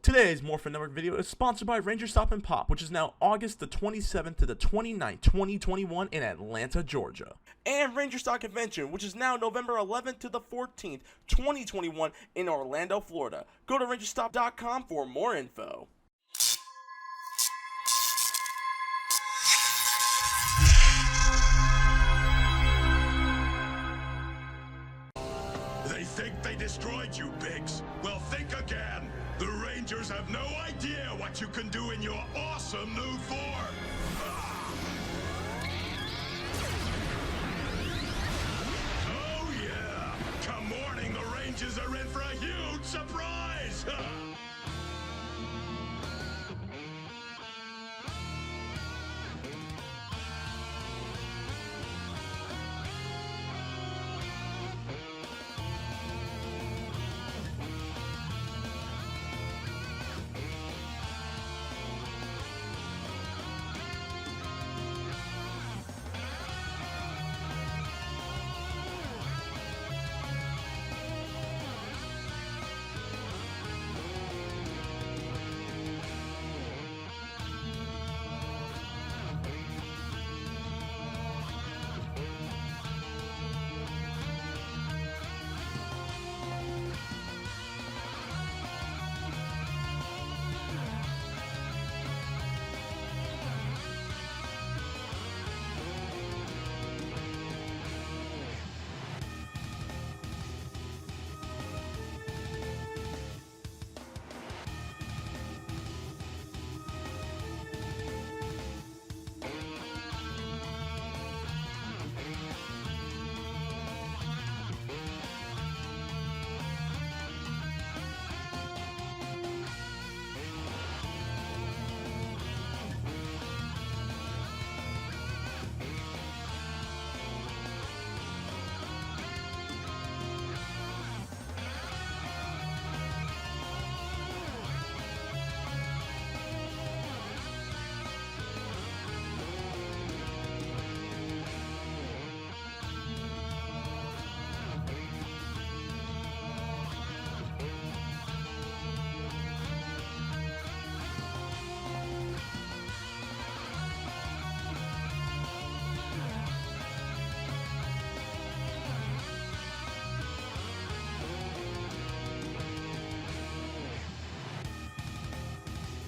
Today's Morphin Network video is sponsored by Ranger Stop and Pop, which is now August the 27th to the 29th, 2021 in Atlanta, Georgia. And Ranger Stop Convention, which is now November 11th to the 14th, 2021 in Orlando, Florida. Go to rangerstop.com for more info. They think they destroyed you, pigs. Well, think again. The Rangers have no idea what you can do in your awesome new form. Oh, yeah. Come morning, the Rangers are in for a huge surprise.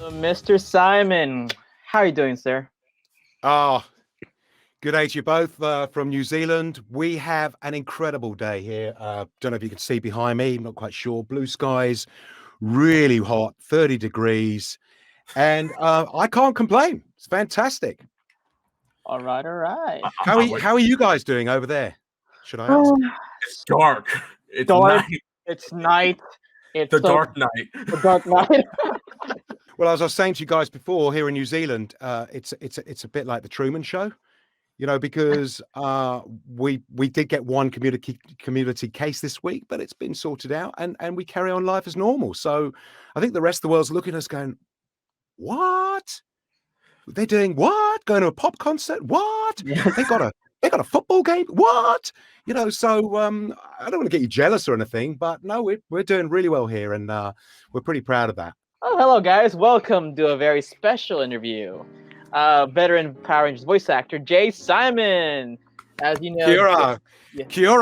Mr. Simon, how are you doing, sir? Oh, good day to you both from New Zealand. We have an incredible day here. Don't know if you can see behind me. I'm not quite sure. Blue skies, really hot, 30 degrees. And I can't complain. It's fantastic. All right. How are you guys doing over there? Should I ask? It's dark. It's Dark. night. It's night. It's The dark night. The dark night. Well, as I was saying to you guys before, here in New Zealand, it's a bit like the Truman Show, you know, because we did get one community case this week, but it's been sorted out, and we carry on life as normal. So I think the rest of the world's looking at us going, "What? They're doing what? Going to a pop concert? What? They got a football game? What?" You know, so I don't want to get you jealous or anything, but no, we're doing really well here, and we're pretty proud of that. Oh, hello, guys. Welcome to a very special interview. Veteran Power Rangers voice actor Jay Simon. As you know, Kia.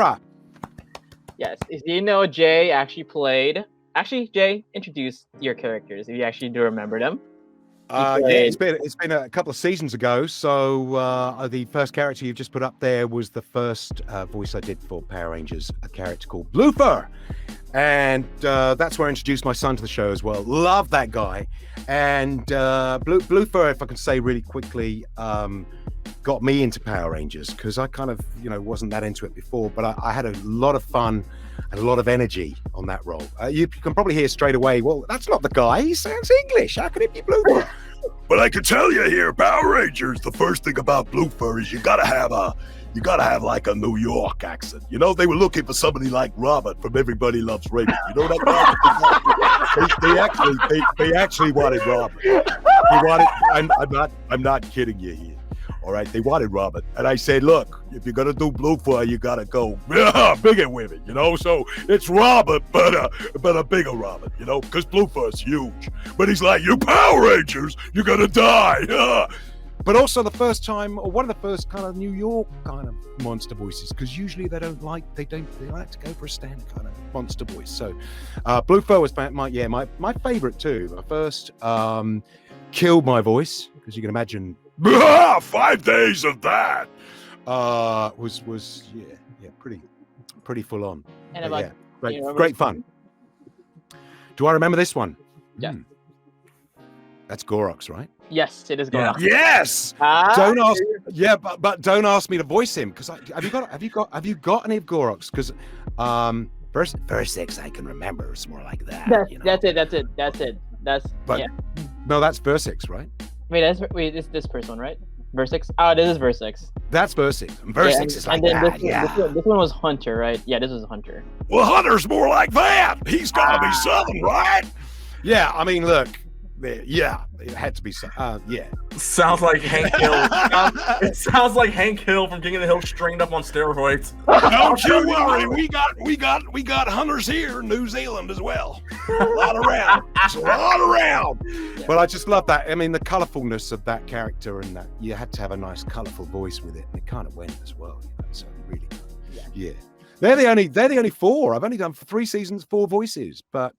Yes, as you know, Jay actually played. Actually, Jay, introduce your characters if you actually do remember them. Yeah, it's been a couple of seasons ago. So the first character you've just put up there was the first voice I did for Power Rangers, a character called Bluefur. And that's where I introduced my son to the show as well. Love that guy. And Bluefur, if I can say really quickly, got me into Power Rangers because I kind of, wasn't that into it before. But I had a lot of fun and a lot of energy on that role. You can probably hear straight away, well, that's not the guy. He sounds English. How can it be Bluefur? But I can tell you here, Power Rangers, the first thing about Bluefur is you gotta have like a New York accent. You know, they were looking for somebody like Robert from Everybody Loves Raymond. You know that guy? they actually wanted Robert. I'm not kidding you here. All right, they wanted Robert, and I said, look, if you're gonna do Bluefur, you gotta go bigger with it, you know. So it's Robert, but a bigger Robert, you know, because Bluefur's huge. But he's like, you Power Rangers, you're gonna die. But also the first time, or one of the first kind of New York kind of monster voices, because usually they like to go for a standard kind of monster voice. So Bluefur was my favorite too. My first killed my voice, because you can imagine 5 days of that. Was pretty full on. And But great fun. Do I remember this one? Yeah. That's Gorox, right? Yes, it is going on. Yes. Don't ask. Yeah, but don't ask me to voice him, because have you got any of Gorox? Because verse 6 I can remember. It's more like that. That's it. No, that's verse 6, right? It's this first one, right? Verse 6. Oh, this is verse 6. That's verse 6. And verse 6 is like that. This one was Hunter, right? Yeah, this was Hunter. Well, Hunter's more like that. He's gotta be Southern, right? Yeah, I mean, look. Yeah, it had to be. Yeah. Sounds like Hank Hill. It sounds like Hank Hill from King of the Hill stringed up on steroids. Don't you worry, we got hunters here in New Zealand as well. A lot around. Yeah. But I just love that. I mean, the colourfulness of that character, and that you had to have a nice colourful voice with it, and it kind of went as well. You know, so really, yeah. They're the only 4. I've only done 3 seasons, 4 voices, but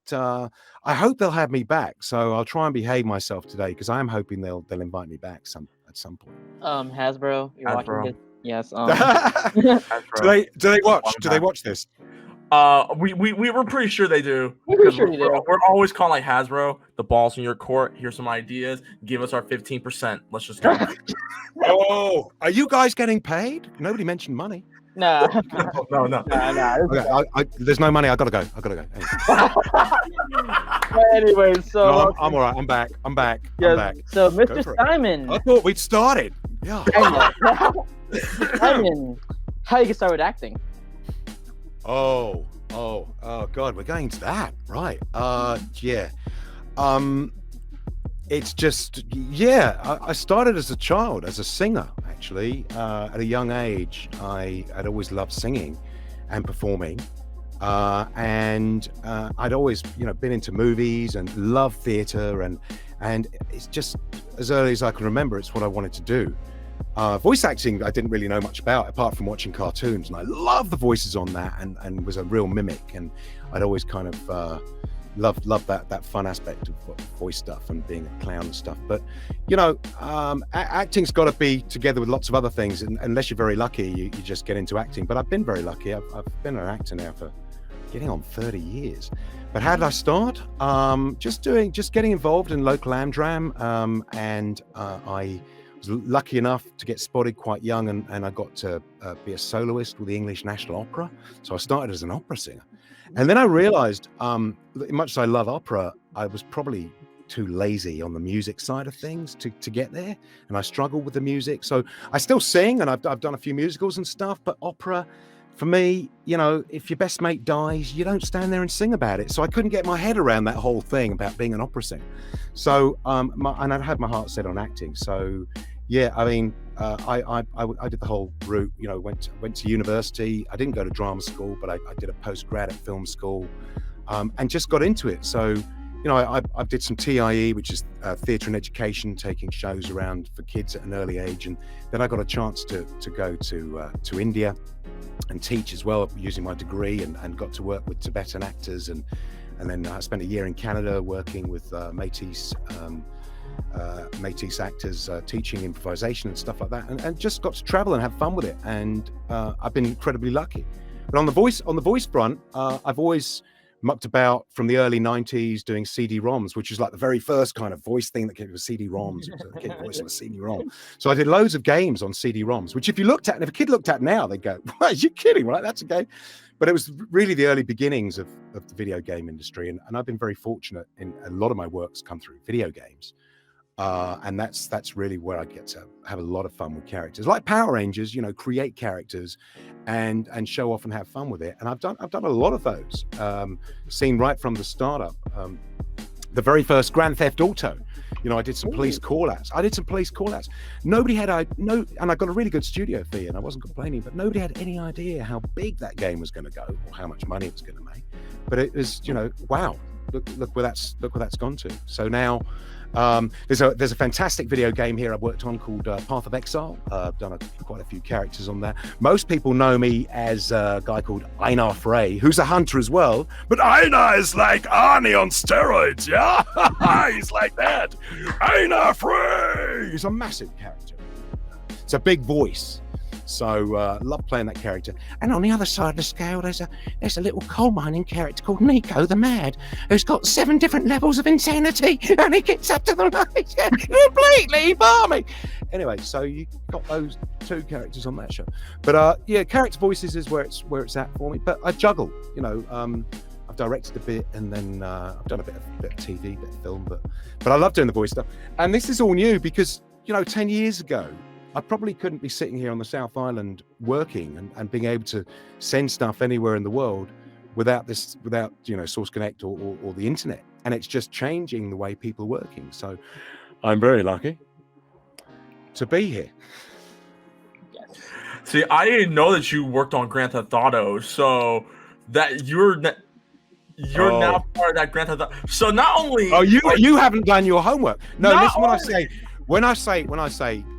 I hope they'll have me back. So I'll try and behave myself today, because I am hoping they'll invite me back at some point. Hasbro, you're watching this? Yes. Do they watch this? We were pretty sure they do. We're always calling like Hasbro, the ball's in your court. Here's some ideas. Give us our 15%. Let's just go. Oh, are you guys getting paid? Nobody mentioned money. No. No. Okay, there's no money. I gotta go. Anyway, so no, I'm all right. I'm back. I'm back. So, Mr. Simon. I thought we'd started. Yeah. Simon, how you get started with acting? Oh, God, we're going to that, right? Yeah. It's just, I started as a child, as a singer, actually. At a young age, I'd always loved singing and performing. And I'd always, been into movies and loved theater. And it's just, as early as I can remember, it's what I wanted to do. Voice acting, I didn't really know much about, apart from watching cartoons. And I loved the voices on that, and was a real mimic. And I'd always kind of... Love that fun aspect of voice stuff and being a clown and stuff. But acting's got to be together with lots of other things, and unless you're very lucky, you just get into acting. But I've been very lucky. I've been an actor now for getting on 30 years. But how did I start? Just getting involved in local Amdram, and I was lucky enough to get spotted quite young, and I got to be a soloist with the English National Opera. So I started as an opera singer. And then I realized, much as I love opera, I was probably too lazy on the music side of things to get there. And I struggled with the music. So I still sing, and I've done a few musicals and stuff, but opera, for me, if your best mate dies, you don't stand there and sing about it. So I couldn't get my head around that whole thing about being an opera singer. So, and I had my heart set on acting. So, yeah, I mean, I did the whole route, went to university. I didn't go to drama school, but I did a postgrad at film school, and just got into it. So, I did some TIE, which is theatre and education, taking shows around for kids at an early age. And then I got a chance to go to India and teach as well, using my degree, and got to work with Tibetan actors. And then I spent a year in Canada working with Métis actors, teaching improvisation and stuff like that, and just got to travel and have fun with it. And I've been incredibly lucky. But on the voice front, I've always mucked about from the early 90s doing CD-ROMs, which is like the very first kind of voice thing that came with CD-ROMs. It was a voice on a CD-ROM. So I did loads of games on CD-ROMs, which if a kid looked at now, they'd go, "What, are you kidding, right? That's a game." But it was really the early beginnings of the video game industry. And I've been very fortunate in a lot of my works come through video games. And that's really where I get to have a lot of fun with characters, like Power Rangers. Create characters and show off and have fun with it. And I've done a lot of those. Seen right from the startup. The very first Grand Theft Auto You know, I did some police call-outs. Nobody had and I got a really good studio fee, and I wasn't complaining, but nobody had any idea how big that game was going to go or how much money it was going to make. But it was, you know, wow, look where that's gone to. So now there's a fantastic video game here I've worked on called Path of Exile. I've done quite a few characters on there. Most people know me as a guy called Einar Frey, who's a hunter as well. But Einar is like Arnie on steroids, yeah? He's like that. Einar Frey! He's a massive character. It's a big voice. So love playing that character. And on the other side of the scale, there's a little coal mining character called Nico the Mad, who's got 7 different levels of insanity, and he gets up to the completely balmy. Anyway, so you got those 2 characters on that show. But yeah, character voices is where it's at for me. But I juggle, you know. I've directed a bit, and then I've done a bit of TV, bit of film, but I love doing the voice stuff. And this is all new because, you know, 10 years ago, I probably couldn't be sitting here on the South Island working and being able to send stuff anywhere in the world without you know, Source Connect or the internet. And it's just changing the way people are working. So I'm very lucky to be here. See, I didn't know that you worked on Grand Theft Auto, so that you're now part of that Grand Theft Auto. So not only you haven't done your homework. No, listen what I say. When I say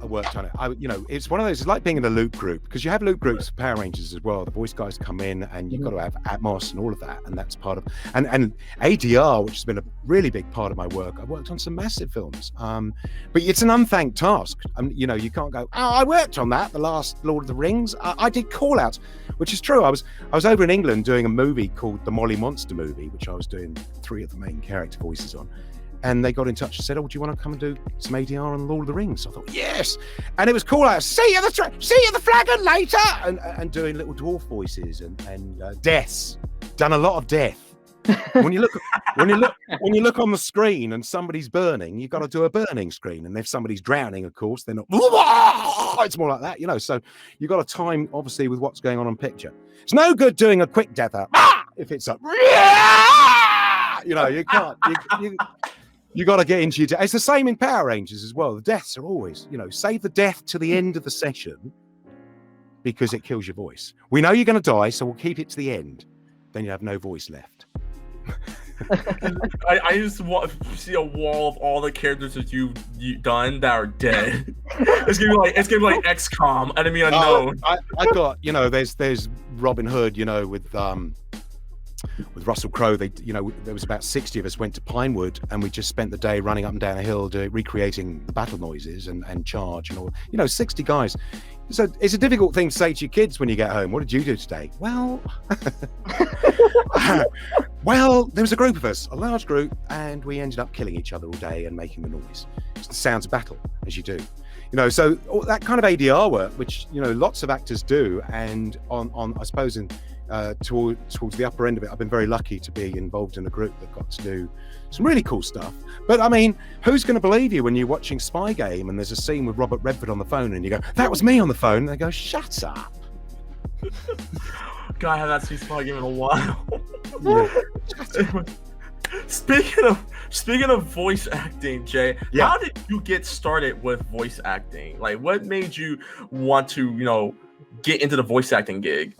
I worked on it, you know, it's one of those. It's like being in a loop group, because you have loop groups for Power Rangers as well. The voice guys come in, and you've got to have Atmos and all of that, and that's part of. And ADR, which has been a really big part of my work. I worked on some massive films, but it's an unthanked task. You know, you can't go, oh, I worked on that, the last Lord of the Rings. I did call outs, which is true. I was over in England doing a movie called the Molly Monster movie, which I was doing 3 of the main character voices on. And they got in touch and said, "Oh, do you want to come and do some ADR on Lord of the Rings?" So I thought, yes. And it was cool. See you the flagon later, and doing little dwarf voices and deaths. Done a lot of death. When you look on the screen and somebody's burning, you've got to do a burning screen. And if somebody's drowning, of course, they're not. It's more like that, you know. So you've got to time, obviously, with what's going on picture. It's no good doing a quick death if it's up. You know, you can't. You got to get into your. It's the same in Power Rangers as well. The deaths are always, you know, save the death to the end of the session because it kills your voice. We know you're going to die, so we'll keep it to the end. Then you have no voice left. I just want to see a wall of all the characters that you've done that are dead. It's gonna be like XCOM, Enemy Unknown. I got, you know, there's Robin Hood, you know, with Russell Crowe. They, you know, there was about 60 of us went to Pinewood, and we just spent the day running up and down a hill recreating the battle noises and Charge and all. You know, 60 guys. So it's a difficult thing to say to your kids when you get home. What did you do today? Well, there was a group of us, a large group, and we ended up killing each other all day and making the noise. It's the sounds of battle, as you do. You know, so all that kind of ADR work, which, you know, lots of actors do, and on I suppose towards the upper end of it, I've been very lucky to be involved in a group that got to do some really cool stuff. But I mean, who's going to believe you when you're watching Spy Game and there's a scene with Robert Redford on the phone and you go, "That was me on the phone," and they go, "Shut up." God, I have not seen Spy Game in a while. Yeah. Speaking of voice acting, Jay, yeah. How did you get started with voice acting? Like, what made you want to, you know, get into the voice acting gig?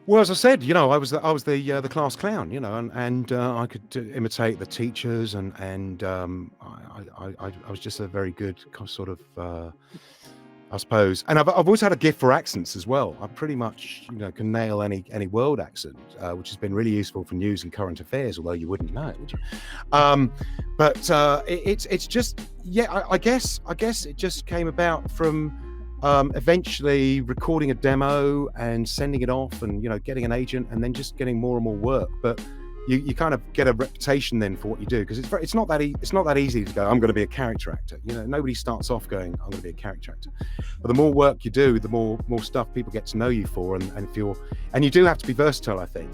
Well, as I said, you know, I was the class clown, you know, and I could imitate the teachers, and I was just a very good sort of, I suppose. And I've always had a gift for accents as well. I pretty much, you know, can nail any world accent, which has been really useful for news and current affairs. Although you wouldn't know it, would you? But it's just, yeah, I guess it just came about from. Eventually recording a demo and sending it off, and, you know, getting an agent, and then just getting more and more work. But you kind of get a reputation then for what you do, because it's not that easy to go, "I'm going to be a character actor." You know, nobody starts off going, "I'm going to be a character actor." But the more work you do, the more stuff people get to know you for, and you do have to be versatile, I think.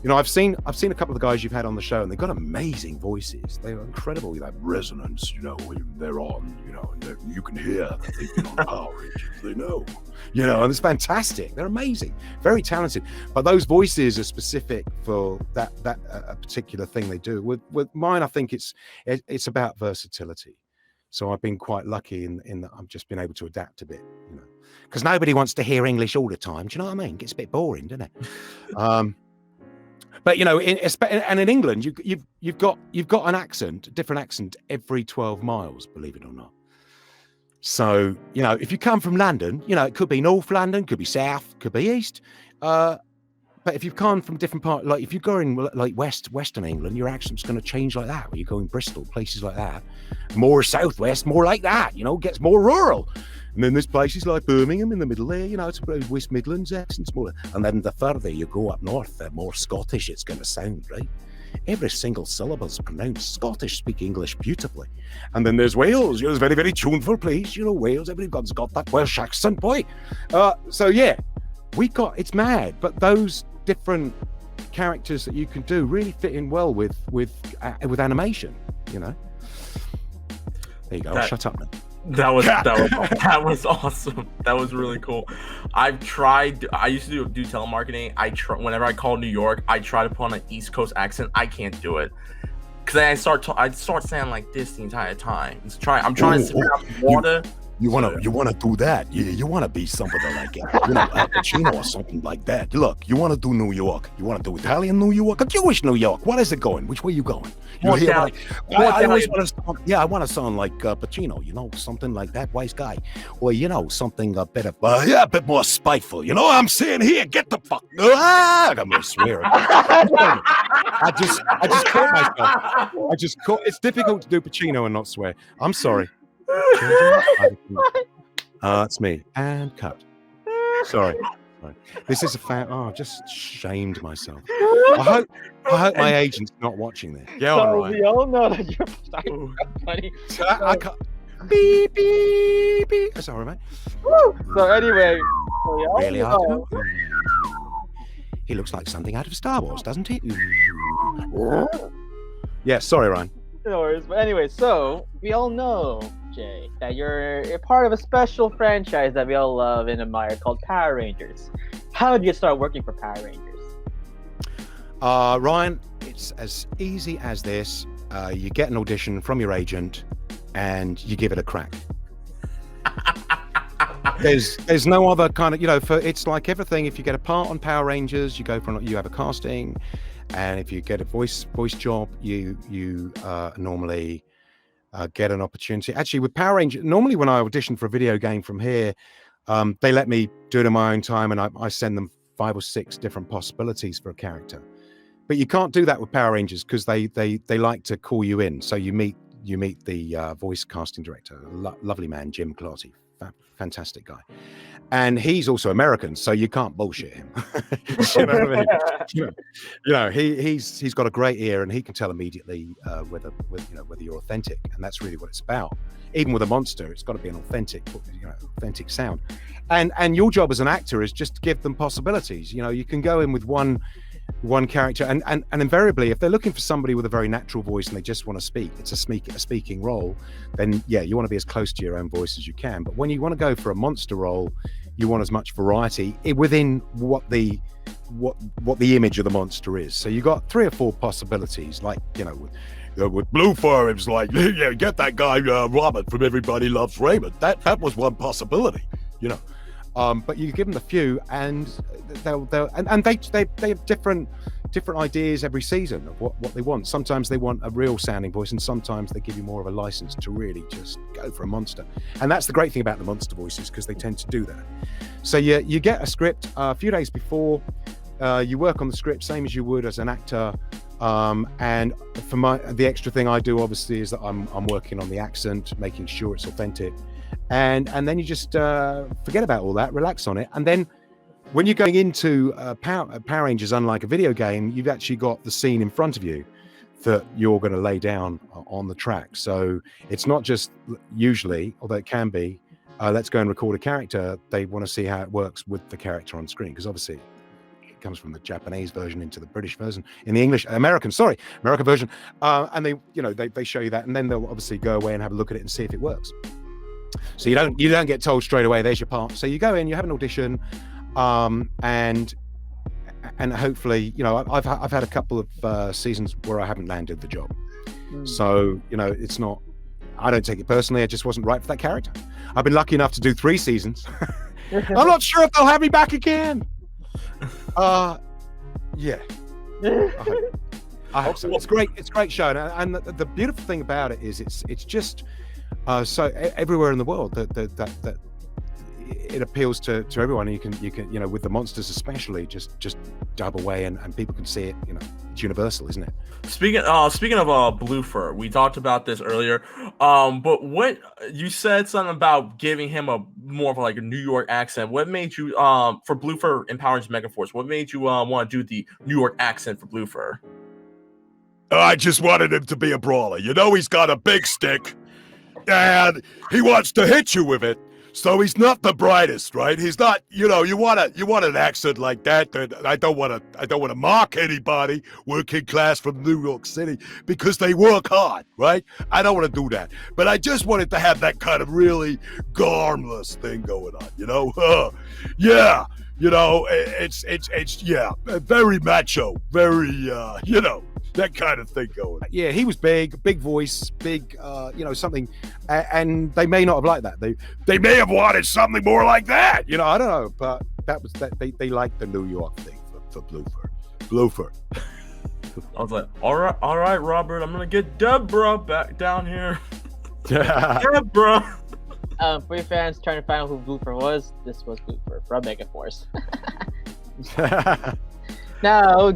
You know, I've seen a couple of the guys you've had on the show, and they've got amazing voices. They are incredible. You know, Resonance, you know, when they're on, you know, and you can hear that they've been on Power Rangers. They know. you know, and it's fantastic. They're amazing, very talented. But those voices are specific for that a particular thing they do. With mine, I think it's about versatility. So I've been quite lucky in that I've just been able to adapt a bit, you know, because nobody wants to hear English all the time. Do you know what I mean? It gets a bit boring, doesn't it? But you know, in England, you've got an accent, a different accent every 12 miles, believe it or not. So you know, if you come from London, you know, it could be North London, could be South, could be East. But if you've come from different part, like if you go in like Western England, your accent's going to change like that. When you go in Bristol, places like that, more Southwest, more like that. You know, gets more rural. And then there's places like Birmingham in the middle there, you know, it's West Midlands accent's more. And then the further you go up north, the more Scottish it's going to sound, right? Every single syllable is pronounced. Scottish speak English beautifully. And then there's Wales, you know, it's very, very tuneful place, you know, Wales, everybody's got that Welsh accent, boy. So yeah, it's mad, but those different characters that you can do really fit in well with animation, you know. There you go, I'll shut up now. That was awesome. That was really cool. I used to do telemarketing. Whenever I call New York, I try to put on an East Coast accent. I can't do it because then I start sounding like this the entire time. I'm trying to figure out water. You wanna do that? You wanna be somebody like Al Pacino or something like that. Look, you wanna do New York? You wanna do Italian New York or Jewish New York? What is it going? Which way you going? I always want to sound. Yeah, I want to sound like Pacino. You know, something like that wise guy, or you know, something a bit more spiteful. You know what I'm saying? Here, get the fuck. I'm gonna swear. I just caught myself. It's difficult to do Pacino and not swear. I'm sorry. It's me and cut. Sorry. This is I've just shamed myself. I hope my agent's not watching this. Yeah, so all right. we all know that you're so funny. I can't. Beep beep beep. Sorry, mate. Woo! So anyway, Really hard. He looks like something out of Star Wars, doesn't he? Yeah, sorry, Ryan. No worries. But anyway, so we all know, Jay, that you're part of a special franchise that we all love and admire called Power Rangers. How did you start working for Power Rangers? Ryan, it's as easy as this. You get an audition from your agent and you give it a crack. There's no other kind of, you know, it's like everything. If you get a part on Power Rangers, you have a casting, and if you get a voice job, you normally get an opportunity. Actually, with Power Rangers, normally when I audition for a video game from here, they let me do it in my own time, and I send them 5 or 6 different possibilities for a character. But you can't do that with Power Rangers because they like to call you in. So you meet the voice casting director, lovely man, Jim Clotty, fantastic guy, and he's also American, so you can't bullshit him. You know what I mean? You know, he's got a great ear, and he can tell immediately whether you're authentic, and that's really what it's about. Even with a monster, it's got to be an authentic sound, and your job as an actor is just to give them possibilities. You know, you can go in with one character, and invariably, if they're looking for somebody with a very natural voice and they just want to speak, it's a speaking role, then yeah, you want to be as close to your own voice as you can. But when you want to go for a monster role, you want as much variety within what the image of the monster is. So you got 3 or 4 possibilities, like, you know, with Bluefur, it was like, yeah, get that guy Robert from Everybody Loves Raymond. That was one possibility, you know. But you give them a few, and they have different ideas every season of what they want. Sometimes they want a real sounding voice, and sometimes they give you more of a license to really just go for a monster. And that's the great thing about the monster voices, because they tend to do that. So you get a script a few days before, you work on the script same as you would as an actor. And for the extra thing I do obviously is that I'm working on the accent, making sure it's authentic. And then you just forget about all that, relax on it. And then when you're going into Power Rangers, unlike a video game, you've actually got the scene in front of you that you're going to lay down on the track. So it's not just usually, although it can be, let's go and record a character. They want to see how it works with the character on screen, because obviously comes from the Japanese version into the British version, in the American version. And they show you that, and then they'll obviously go away and have a look at it and see if it works. So you don't get told straight away, there's your part. So you go in, you have an audition, and hopefully, I've had a couple of seasons where I haven't landed the job. So, it's not, I don't take it personally. I just wasn't right for that character. I've been lucky enough to do 3 seasons. I'm not sure if they'll have me back again. Yeah. I hope so. It's great. It's a great show. And the beautiful thing about it is it's just so everywhere in the world that it appeals to everyone. You can with the monsters especially, just dub away and people can see it. It's universal, isn't it? Speaking of Bluefur, we talked about this earlier. But what you said something about giving him a more of like a New York accent. What made you for Bluefur in Power Rangers Megaforce? What made you want to do the New York accent for Bluefur? I just wanted him to be a brawler. He's got a big stick, and he wants to hit you with it. So he's not the brightest, right? He's not, you want an accent like that. I don't want to mock anybody working class from New York City because they work hard, right? I don't want to do that. But I just wanted to have that kind of really garmless thing going on, yeah, it's very macho, very, that kind of thing going on. Yeah, he was big voice, big, something, and they may not have liked that. They may have wanted something more like that. I don't know, but that was that. They liked the New York thing for Bloofer. I was like, all right, Robert, I'm gonna get Deborah back down here. Deborah. For your fans trying to find out who Bloofer was, this was Bloofer from Megaforce. Now,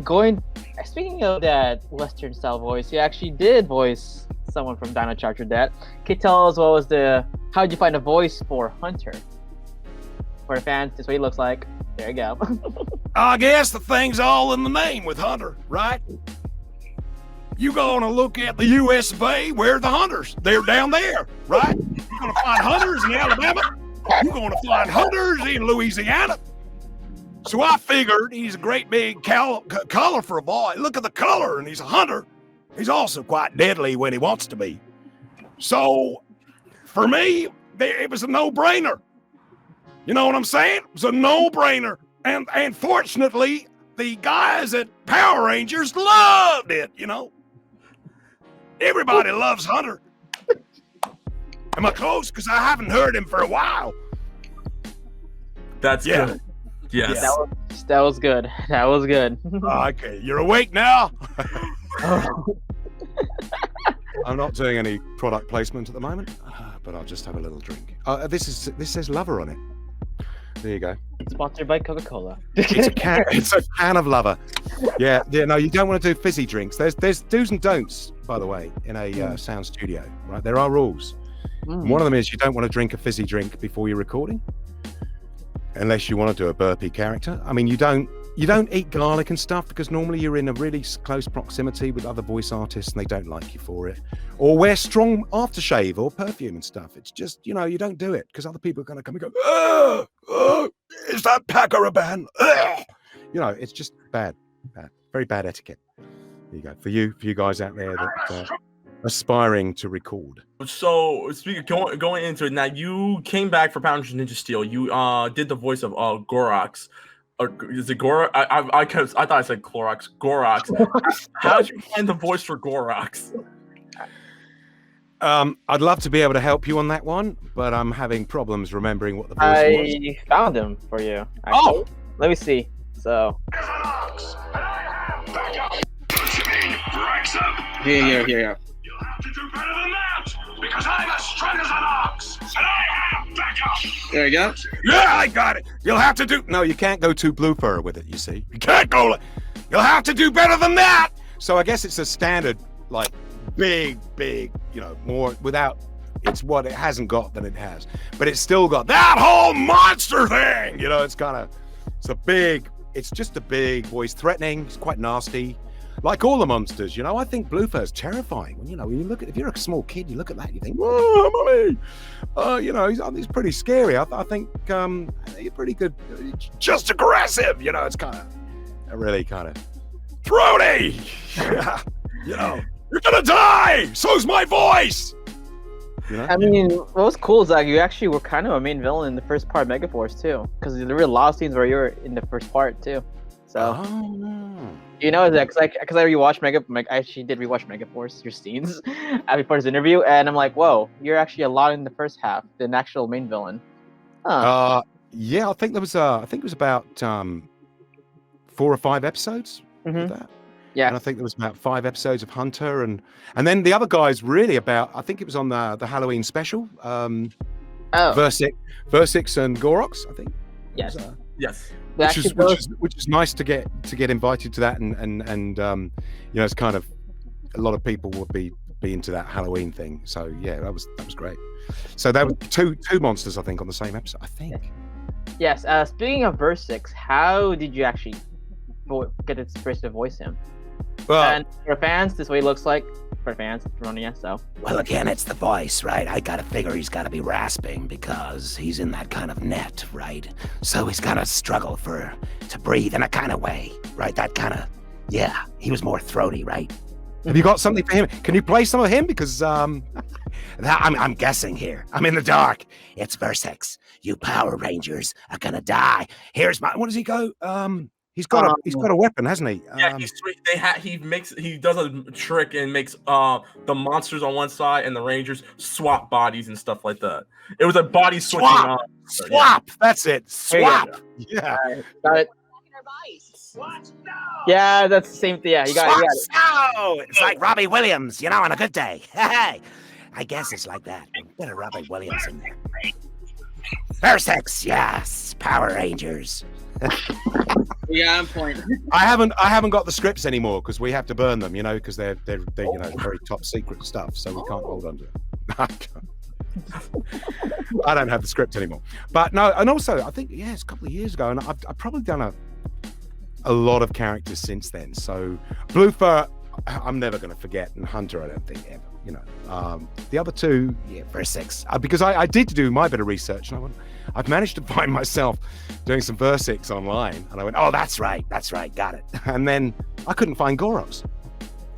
speaking of that Western style voice, you actually did voice someone from Dino Charge with that. Can you tell us how'd you find a voice for Hunter? For the fans, this is what he looks like. There you go. I guess the thing's all in the name with Hunter, right? You gonna look at the U.S. of A. Where are the hunters? They're down there, right? You're gonna find hunters in Alabama. You're gonna find hunters in Louisiana. So I figured he's a great big color for a boy. Look at the color, and he's a hunter. He's also quite deadly when he wants to be. So for me, it was a no-brainer. You know what I'm saying? It was a no-brainer. And fortunately, the guys at Power Rangers loved it, Everybody loves Hunter. Am I close? Because I haven't heard him for a while. That's good. Yes. That was good. That was good. Okay, you're awake now? I'm not doing any product placement at the moment, but I'll just have a little drink. This says Lover on it. There you go. Sponsored by Coca-Cola. It's a can of Lover. Yeah. No, you don't want to do fizzy drinks. There's do's and don'ts, by the way, in a sound studio. Right, there are rules. One of them is you don't want to drink a fizzy drink before you're recording. Unless you want to do a burpee character. I mean, you don't eat garlic and stuff because normally you're in a really close proximity with other voice artists and they don't like you for it. Or wear strong aftershave or perfume and stuff. It's just, you don't do it because other people are going to come and go, is that Pacaraban? It's just bad, very bad etiquette. There you go. For you guys out there that aspiring to record. So speaking going into it now, you came back for Power Rangers Ninja Steel. You did the voice of Gorox. Is it Gorox? I thought I said Clorox. Gorox. How did you find the voice for Gorox? I'd love to be able to help you on that one, but I'm having problems remembering what the voice was. I found him for you. Actually. Let me see. So. Here. You'll have to do better than that, because I'm as strong as an ox, and I have backup. There you go. Yeah, I got it. You'll have to do... No, you can't go too Bluefur with it, you see. You can't go... You'll have to do better than that. So I guess it's a standard, like, big, more without... It's what it hasn't got than it has. But it's still got that whole monster thing. It's just a big voice, threatening. It's quite nasty. Like all the monsters, I think Bluefur's terrifying. When you look at, if you're a small kid, you look at that, you think, "Whoa, mommy!" He's pretty scary. I think he's pretty good. Just aggressive, it's kind of. really kind of. Throaty! You know, you're gonna die! So's my voice! You know? I mean, what was cool is like you actually were kind of a main villain in the first part of Megaforce too, because there were a lot of scenes where you were in the first part too. So you know that because I rewatched I actually did rewatch Megaforce, your scenes before this interview, and I'm like, whoa, you're actually a lot in the first half than actual main villain. Huh. Yeah, I think there was I think it was about 4 or 5 episodes of that. Yeah, and I think there was about 5 episodes of Hunter, and then the other guys really about. I think it was on the Halloween special. Versix and Gorox, I think. Yes. Yes. Which is nice to get invited to that, and you know, it's kind of a lot of people would be into that Halloween thing. So yeah, that was great. So there were two monsters, I think, on the same episode. I think. Yes. Speaking of Versix, how did you actually get the inspiration to voice him? Well, And for fans, this is what he looks like. For fans, Ronia, so. Well, again, it's the voice, right? I gotta figure he's gotta be rasping because he's in that kind of net, right? So he's gotta struggle to breathe in a kind of way, right? That kind of, yeah. He was more throaty, right? have you got something for him? Can you play some of him? Because I'm guessing here. I'm in the dark. It's Versix. You Power Rangers are gonna die. Here's my. what does he go? He's got a weapon, hasn't he? Yeah, he's sweet. He does a trick and makes the monsters on one side and the Rangers swap bodies and stuff like that. It was a body switching. Swap. That's it. Swap. Yeah. Got it. Yeah, that's the same thing. Yeah, you got it. Oh, it's like Robbie Williams, you know, on a good day. Hey, I guess it's like that. Bit of Robbie Williams in there. Versix, yes, Power Rangers. Yeah, on point. I haven't got the scripts anymore because we have to burn them, you know, because they're you know, very top secret stuff, so we can't hold on to it. I don't have the script anymore. But no, and also I think it's a couple of years ago, and I've probably done a lot of characters since then. So Bluefur, I'm never going to forget, and Hunter, I don't think ever. You know, the other two, Versix. Because I did do my bit of research, and I've managed to find myself doing some Versix online, and I went, oh, That's right, got it. and then I couldn't find Gorox,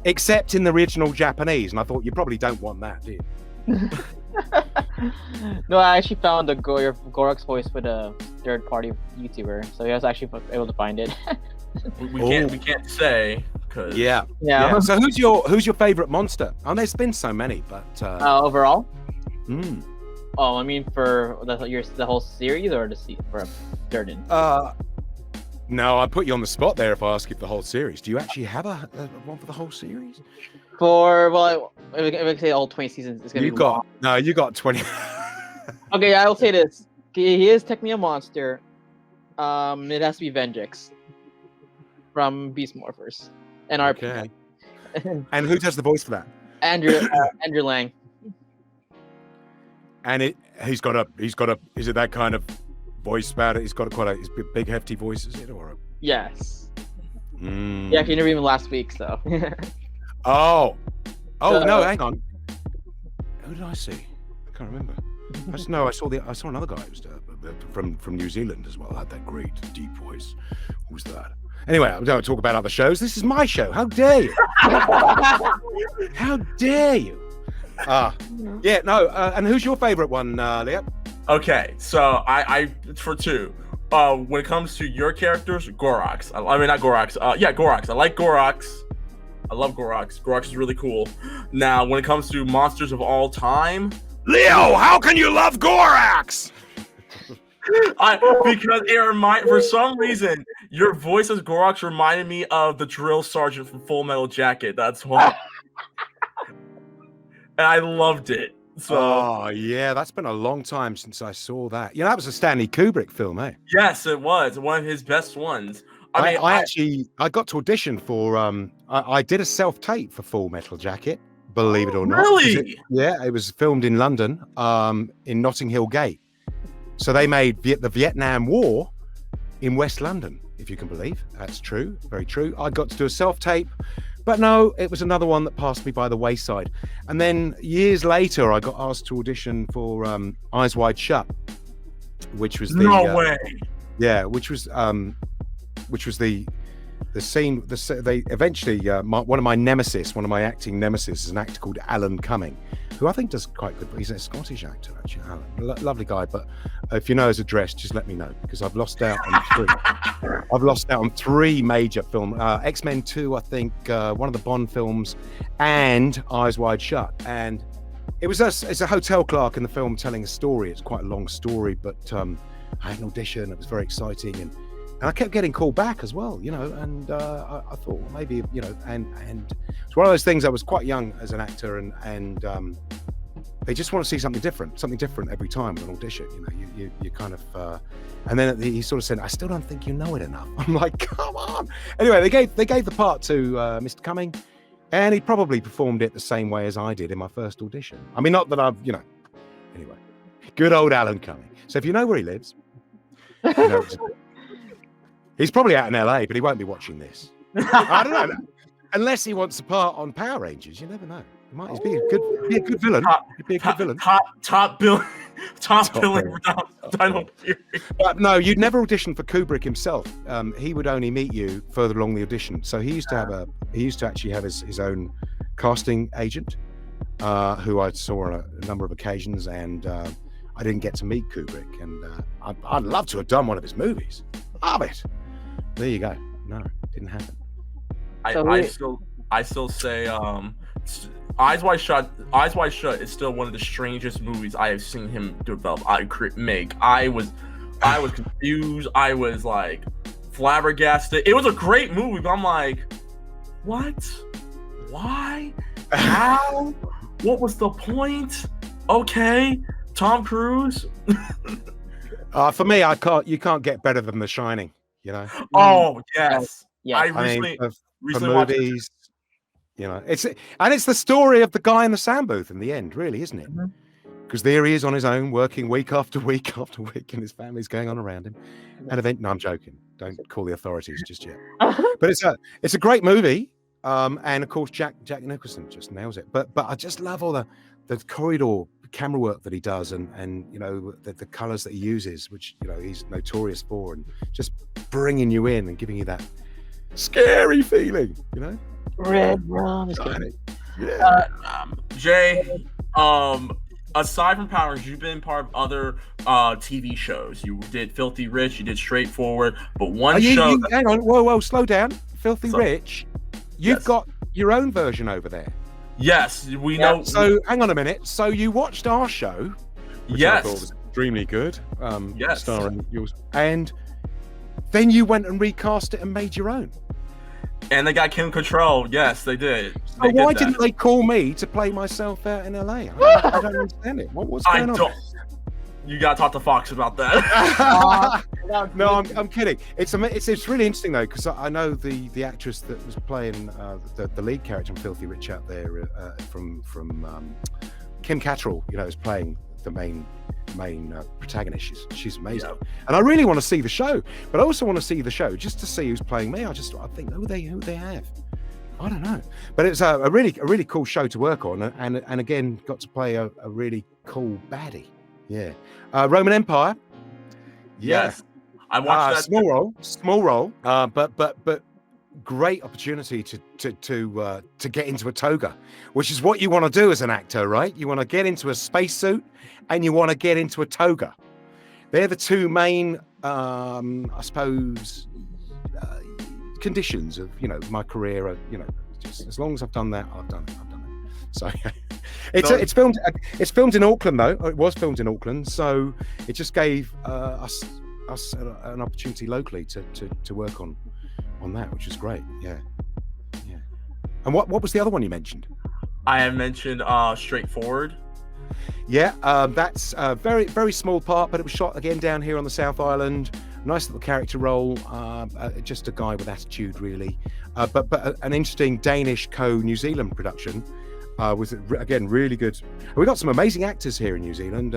except in the original Japanese, and I thought you probably don't want that, do you? No, I actually found the Gorox voice with a third-party YouTuber, so I was actually able to find it. We can't say because Yeah. So who's your favorite monster? Oh, there's been so many, but Overall. hmm. Oh, I mean for the whole series or for a certain. No, I put you on the spot there if I ask you for the whole series. Do you actually have a one for the whole series? If we say all 20 seasons, it's gonna You be got 20. Okay, I will say this. He is technically a monster. It has to be Venjix from Beast Morphers and Okay. And who does the voice for that? Andrew Lang. And he's got a is it that kind of voice about it? He's got quite a big hefty voice, is it, or Yes. Mm. Yeah, I interviewed him last week, so. Oh no, hang on. Who did I see? I can't remember. I just know I saw another guy who was from New Zealand as well. Had that great deep voice. Who's that? Anyway, I don't talk about other shows. This is my show. How dare you? How dare you? Yeah, no. And who's your favorite one, Leah? Okay, so I for two. When it comes to your characters, Gorox. I mean, not Gorox. Gorox. I like Gorox. I love Gorox. Gorox is really cool. Now, when it comes to monsters of all time, Leo, how can you love Gorax? because for some reason your voice as Gorox reminded me of the drill sergeant from Full Metal Jacket. That's why, and I loved it. So, oh yeah, that's been a long time since I saw that. You know, that was a Stanley Kubrick film, eh? yes, it was one of his best ones. I got to audition for I did a self-tape for Full Metal Jacket, believe it or not. Really? It was filmed in London, in Notting Hill Gate. So they made the Vietnam War in West London, if you can believe. That's true, very true. I got to do a self-tape, but no, it was another one that passed me by the wayside. And then years later, I got asked to audition for Eyes Wide Shut, which was the no way. Yeah, which was the they eventually one of my nemesis, one of my acting nemesis, is an actor called Alan Cumming, who I think does quite good. He's a Scottish actor, actually. Alan, lovely guy. But if you know his address, just let me know, because I've lost out on three. I've lost out on three major films: X-Men 2, I think, one of the Bond films, and Eyes Wide Shut. And it's a hotel clerk in the film telling a story. It's quite a long story, but I had an audition. It was very exciting, and I kept getting called back as well, and I thought, well, maybe, and it's one of those things. I was quite young as an actor, and they just want to see something different every time with an audition. You kind of, and then he sort of said, I still don't think you know it enough. I'm like, come on. Anyway, they gave the part to Mr. Cumming, and he probably performed it the same way as I did in my first audition. I mean, not that anyway, good old Alan Cumming. So if you know where he lives, he's probably out in LA, but he won't be watching this. I don't know. Unless he wants a part on Power Rangers, you never know. He might be a good villain. He'd be a good villain. Top billing for Dino Fury. But no, you'd never audition for Kubrick himself. He would only meet you further along the audition. So he used to actually have his own casting agent, who I saw on a number of occasions, and I didn't get to meet Kubrick, and I'd love to have done one of his movies. Love it. There you go. No, didn't happen. I still say Eyes Wide Shut is still one of the strangest movies I have seen him develop. Make. I was confused. I was like flabbergasted. It was a great movie, but I'm like, what? Why? How? What was the point? Okay, Tom Cruise. For me, you can't get better than The Shining. Oh yes. Yeah. I recently for movies. It's the story of the guy in the sound booth in the end, really, isn't it? Because there he is on his own, working week after week after week, and his family's going on around him. And no, I'm joking. Don't call the authorities just yet. But it's a great movie, and of course Jack Nicholson just nails it. But I just love all the corridor camera work that he does, and the colors that he uses, which he's notorious for, and just bringing you in and giving you that scary feeling. Red rum is good. Yeah. Jay, aside from Power Rangers, you've been part of other TV shows. You did Filthy Rich, you did Straightforward, but show. Hang on, whoa, slow down. Filthy Rich, you've got your own version over there. Yes, we know. So hang on a minute. So you watched our show, which I thought was extremely good. Yes, starring yours, and then you went and recast it and made your own. And they got Kim Cattrall. Yes, they did. So why didn't they call me to play myself out in LA? I don't understand it. What's going on? You gotta talk to Fox about that. No, I'm kidding. It's really interesting though, because I know the actress that was playing the lead character in Filthy Rich out there from Kim Cattrall, is playing the main protagonist. She's amazing, and I really want to see the show. But I also want to see the show just to see who's playing me. I think who they have. I don't know, but it's a really cool show to work on, and again got to play a really cool baddie. Yeah, Roman Empire. Yes, I watched that. Small role, but great opportunity to get into a toga, which is what you want to do as an actor, right? You want to get into a spacesuit and you want to get into a toga. They're the two main, I suppose, conditions of my career. Just as long as I've done that, I've done it. So it's filmed in Auckland though. It was filmed in Auckland, so it just gave us an opportunity locally to work on that, which is great. Yeah. And what was the other one you mentioned? I have mentioned Straightforward. Yeah, that's a very, very small part, but it was shot again down here on the South Island. Nice little character role, just a guy with attitude, really. But an interesting Danish co-New Zealand production was again really good. We got some amazing actors here in New Zealand,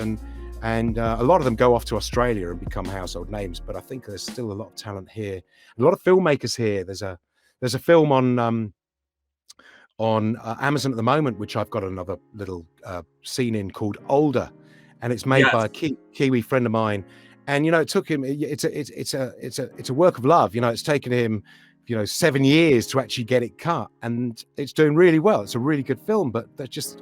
and a lot of them go off to Australia and become household names. But I think there's still a lot of talent here, a lot of filmmakers here. There's a film on Amazon at the moment, which I've got another little scene in, called Older, and it's made by a Kiwi friend of mine. And it took him. It's a work of love. It's taken him 7 years to actually get it cut, and it's doing really well. It's a really good film, but that's just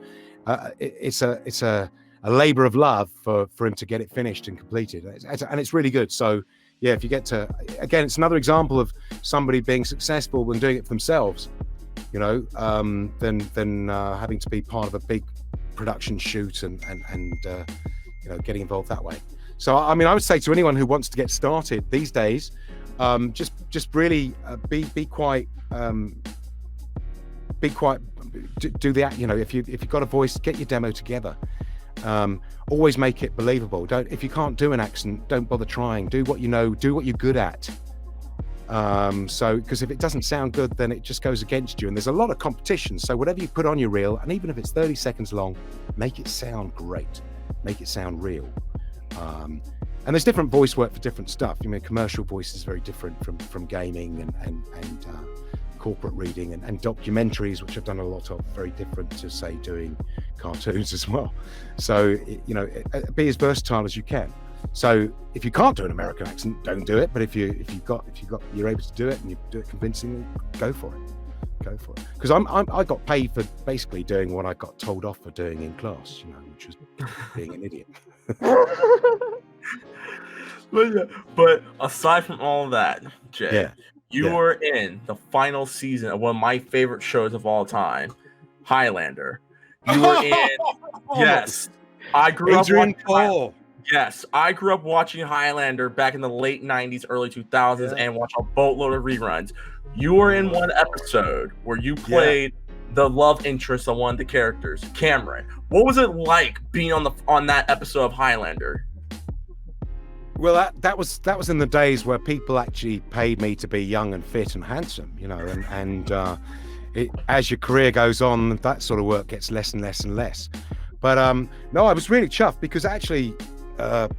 it's a labor of love for him to get it finished and completed, and it's really good. So yeah, if you get to, again, it's another example of somebody being successful and doing it for themselves, than having to be part of a big production shoot and getting involved that way. So I mean, I would say to anyone who wants to get started these days, just really be quite do that. If you've got a voice, get your demo together. Always make it believable. If you can't do an accent, don't bother trying. Do what you know, do what you're good at. Because if it doesn't sound good, then it just goes against you, and there's a lot of competition. So whatever you put on your reel, and even if it's 30 seconds long, make it sound great, make it sound real. And there's different voice work for different stuff. Commercial voice is very different from gaming and corporate reading and documentaries, which I've done a lot of, very different to, say, doing cartoons as well. So be as versatile as you can. So if you can't do an American accent, don't do it. But if you're able to do it and you do it convincingly, go for it. Because I got paid for basically doing what I got told off for doing in class, which was being an idiot. But aside from all that, Jay, you Yeah. were in the final season of one of my favorite shows of all time, Highlander. You were in. Yes, I grew Adrian up watching. Paul. Yes, I grew up watching Highlander back in the late 90s, early 2000s, and watched a boatload of reruns. You were in one episode where you played the love interest of one of the characters, Cameron. What was it like being on that episode of Highlander? Well, that was in the days where people actually paid me to be young and fit and handsome, and as your career goes on, that sort of work gets less and less and less. But no, I was really chuffed because actually I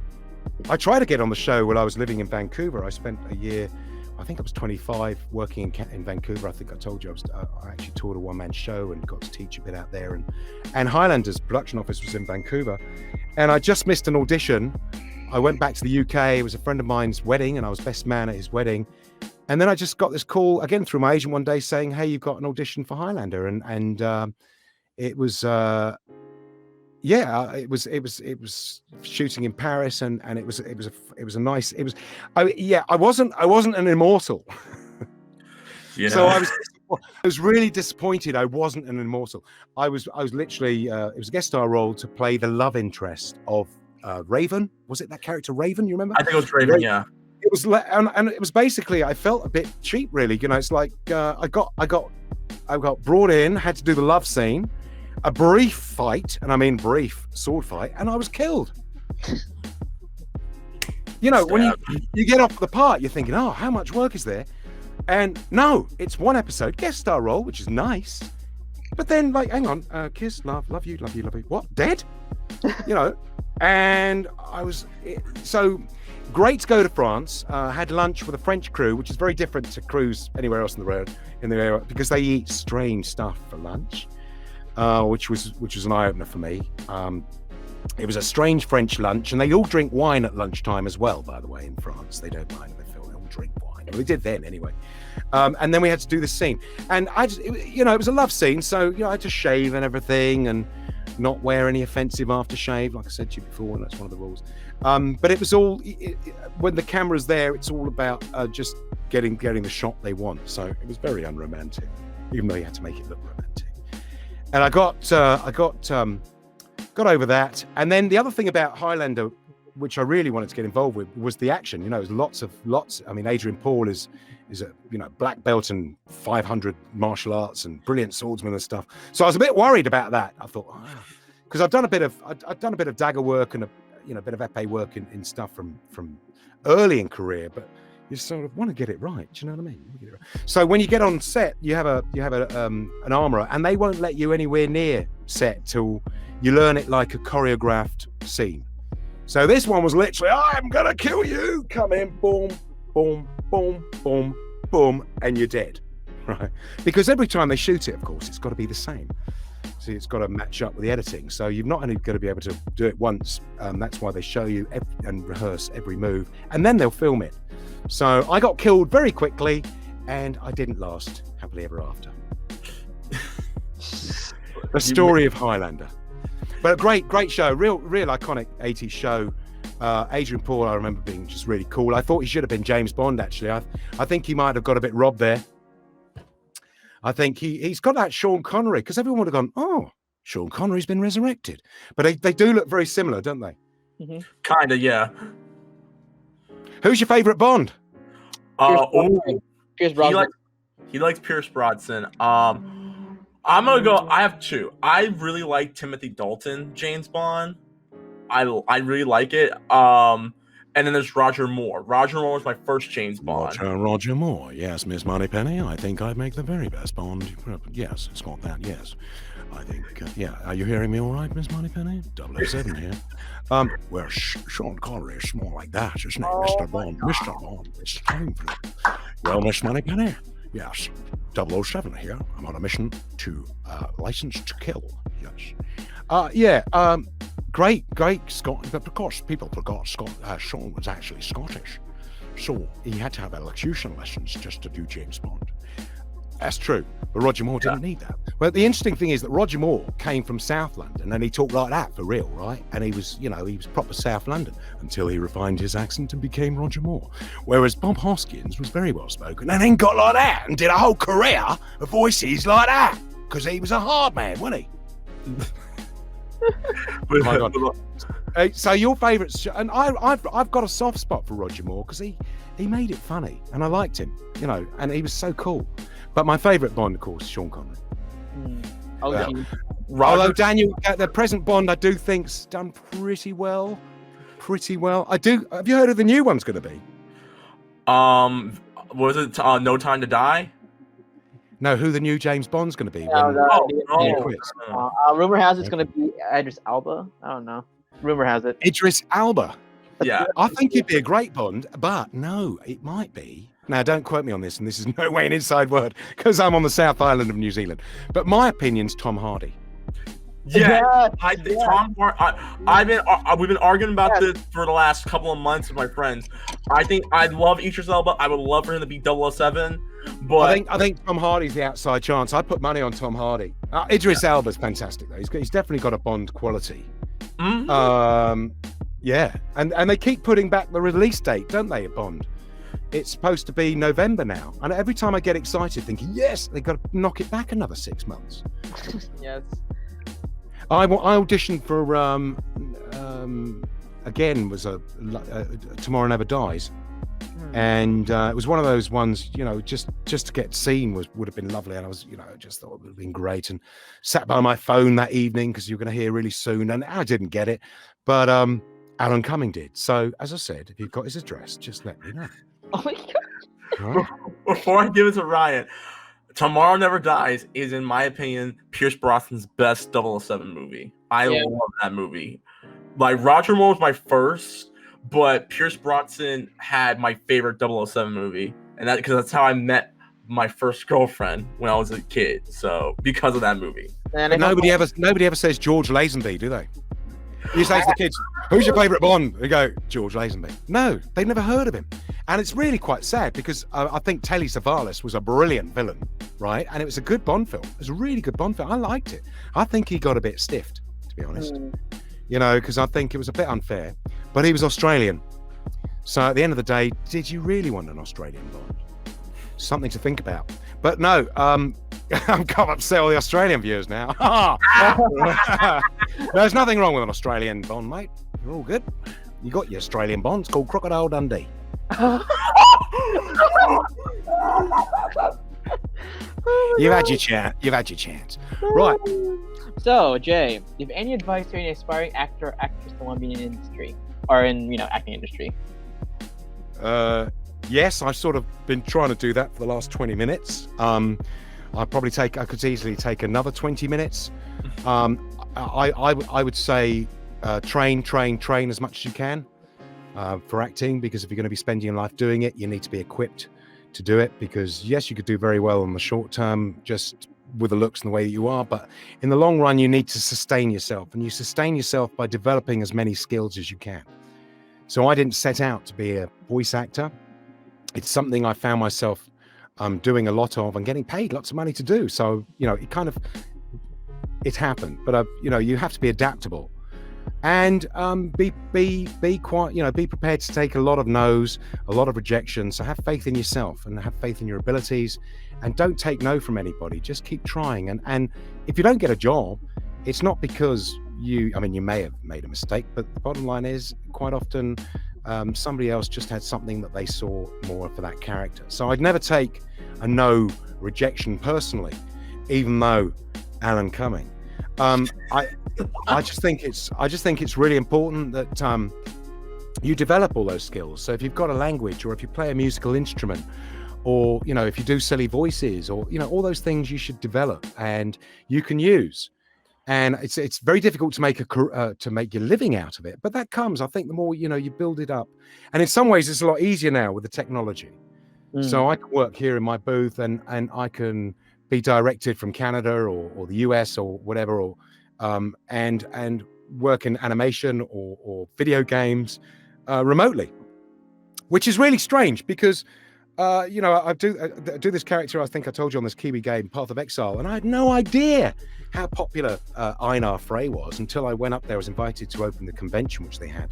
tried to get on the show when I was living in Vancouver. I spent a year, I think I was 25, working in Vancouver. I think I told you I actually toured a one-man show and got to teach a bit out there. And Highlander's production office was in Vancouver, and I just missed an audition. I went back to the UK. It was a friend of mine's wedding, and I was best man at his wedding. And then I just got this call again through my agent one day saying, "Hey, you've got an audition for Highlander," and it was. It was shooting in Paris, and it was a nice. I wasn't an immortal. Yeah. So I was really disappointed. I wasn't an immortal. I was literally. It was a guest star role to play the love interest of Raven. Was it that character Raven? You remember? I think it was Raven. Yeah. It was, and it was basically. I felt a bit cheap, really. It's like I got brought in, had to do the love scene. A brief fight, and I mean brief sword fight, and I was killed. When you get off the part, you're thinking, oh, how much work is there? And no, it's one episode, guest star role, which is nice. But then, hang on, kiss, love you. What? Dead? And I was so great to go to France. Had lunch with a French crew, which is very different to crews anywhere else in the area, because they eat strange stuff for lunch. Which was an eye-opener for me. It was a strange French lunch, and they all drink wine at lunchtime as well, by the way, in France. They don't mind, they all drink wine. Well, they did then anyway. And then we had to do this scene. And it was a love scene, so I had to shave and everything and not wear any offensive aftershave, like I said to you before, and that's one of the rules. But it was all, when the camera's there, it's all about just getting the shot they want. So it was very unromantic, even though you had to make it look romantic. And I got over that. And then the other thing about Highlander, which I really wanted to get involved with, was the action. It was lots. I mean, Adrian Paul is a black belt and 500 martial arts and brilliant swordsman and stuff. So I was a bit worried about that. I thought, because I've done a bit of dagger work and a bit of épée work in stuff from early in career, but you sort of want to get it right. Do you know what I mean? So when you get on set, you have an armorer, and they won't let you anywhere near set till you learn it like a choreographed scene. So this one was literally, I'm gonna kill you. Come in, boom, boom, boom, boom, boom, and you're dead, right? Because every time they shoot it, of course, it's got to be the same. So it's got to match up with the editing. So you're not only going to be able to do it once. That's why they show you and rehearse every move, and then they'll film it. So I got killed very quickly, and I didn't last happily ever after. The story of Highlander. But a great show, real iconic 80s show. Adrian Paul, I remember being just really cool. I thought he should have been James Bond, actually. I think he might have got a bit robbed there. I think he's got that Sean Connery, because everyone would have gone, oh, Sean Connery's been resurrected. But they do look very similar, don't they? Mm-hmm. Kinda, yeah. Who's your favourite Bond? Pierce Brosnan. He likes Pierce Brosnan. I'm gonna go. I have two. I really like Timothy Dalton, James Bond. I really like it. And then there's Roger Moore. Roger Moore was my first James Bond. Roger Moore. Yes, Miss Moneypenny. I think I'd make the very best Bond. Yes, it's got that. Yes, I think. Yeah, are you hearing me all right, Miss Moneypenny? 007 here. Well, Sean Connery is more like that, isn't it, Mr. Bond? Mr. Bond, it's time for it. Well, Miss Moneypenny. Yes, 007 here. I'm on a mission to license to kill. Yes. Great Scott. But of course, people forgot Sean was actually Scottish, so he had to have elocution lessons just to do James Bond. That's true, but Roger Moore didn't need that. Well, the interesting thing is that Roger Moore came from South London, and he talked like that for real, right? And he was proper South London until he refined his accent and became Roger Moore. Whereas Bob Hoskins was very well spoken and then got like that and did a whole career of voices like that because he was a hard man, wasn't he? Oh my God. So your favourites, and I've got a soft spot for Roger Moore because he made it funny and I liked him, and he was so cool. But my favourite Bond, of course, Sean Connery. Although Daniel, the present Bond, I do think's done pretty well. I do. Have you heard of the new one's going to be? Was it No Time to Die? No, who the new James Bond's going to be? Rumor has it's going to be Idris Elba. I don't know. Rumor has it. Idris Elba. Yeah. I think he'd be a great Bond, but no, it might be. Now, don't quote me on this, and this is no way an inside word, because I'm on the South Island of New Zealand. But my opinion's Tom Hardy. Yeah, I think Tom Hardy. We've been arguing about this for the last couple of months with my friends. I think I'd love Idris Elba. I would love for him to be 007. But I think Tom Hardy's the outside chance. I put money on Tom Hardy. Idris Elba's fantastic though. He's definitely got a Bond quality. Mm-hmm. Yeah, and they keep putting back the release date, don't they? At Bond, it's supposed to be November now, and every time I get excited, thinking, yes, they got to knock it back another 6 months. Yes. I auditioned for again was a Tomorrow Never Dies. And it was one of those ones, just to get seen would have been lovely. And I was, just thought it would have been great. And sat by my phone that evening because you're going to hear really soon. And I didn't get it, but Alan Cumming did. So as I said, if you've got his address, just let me know. Oh my God. Right? Before I give it to Ryan, Tomorrow Never Dies is, in my opinion, Pierce Brosnan's best 007 movie. I love that movie. Like, Roger Moore was my first, but Pierce Brosnan had my favorite 007 movie, and because that's how I met my first girlfriend when I was a kid. So because of that movie. Nobody ever says George Lazenby, do they? You say to the kids, "Who's your favourite Bond?" They go, "George Lazenby." No, they've never heard of him, and it's really quite sad because I think Telly Savalas was a brilliant villain, right? And it was a good Bond film. It was a really good Bond film. I liked it. I think he got a bit stiffed, to be honest. Because I think it was a bit unfair. But he was Australian. So at the end of the day, did you really want an Australian Bond? Something to think about. But no, I'm come upset all the Australian viewers now. There's nothing wrong with an Australian Bond, mate. You're all good. You got your Australian Bond. It's called Crocodile Dundee. You've had your chance. You've had your chance. Right. So, Jay, do you have any advice to any aspiring actor or actress that want to be in the industry or in, acting industry? Yes, I've sort of been trying to do that for the last 20 minutes. I could easily take another 20 minutes. I would say train as much as you can for acting, because if you're going to be spending your life doing it, you need to be equipped to do it, because yes, you could do very well in the short term just with the looks and the way that you are, but in the long run you need to sustain yourself, and you sustain yourself by developing as many skills as you can. So I didn't set out to be a voice actor. It's something I found myself doing a lot of and getting paid lots of money to do. So, it happened, but you have to be adaptable and be quite, be prepared to take a lot of no's, a lot of rejections. So have faith in yourself and have faith in your abilities, and don't take no from anybody. Just keep trying. And if you don't get a job, it's not because you may have made a mistake, but the bottom line is quite often somebody else just had something that they saw more for that character. So I'd never take a no rejection personally, even though Alan Cumming. I just think it's really important that you develop all those skills. So if you've got a language, or if you play a musical instrument, or if you do silly voices, or all those things you should develop and you can use. And it's very difficult to make your living out of it, but that comes, I think, the more you build it up. And in some ways, it's a lot easier now with the technology. So I can work here in my booth, and I can be directed from Canada or the US or whatever, or and work in animation or video games remotely, which is really strange because I do this character. I think I told you on this Kiwi game, Path of Exile, and I had no idea how popular Einar Frey was until I went up there. I was invited to open the convention which they had,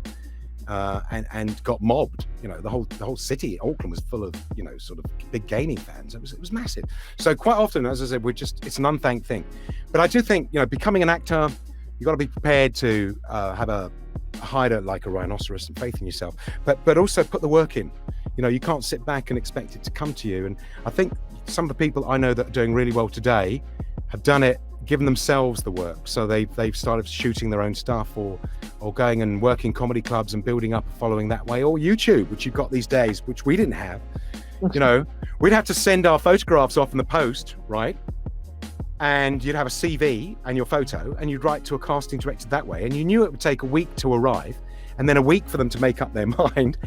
and got mobbed. The whole city, Auckland, was full of sort of big gaming fans. It was massive. So quite often, as I said, it's an unthanked thing. But I do think becoming an actor, you got to be prepared to have a hide like a rhinoceros and faith in yourself, but also put the work in. You can't sit back and expect it to come to you. And I think some of the people I know that are doing really well today have done it, given themselves the work. So they've started shooting their own stuff, or going and working comedy clubs and building up a following that way, or YouTube, which you've got these days, which we didn't have. We'd have to send our photographs off in the post, right? And you'd have a CV and your photo, and you'd write to a casting director that way, and you knew it would take a week to arrive, and then a week for them to make up their mind,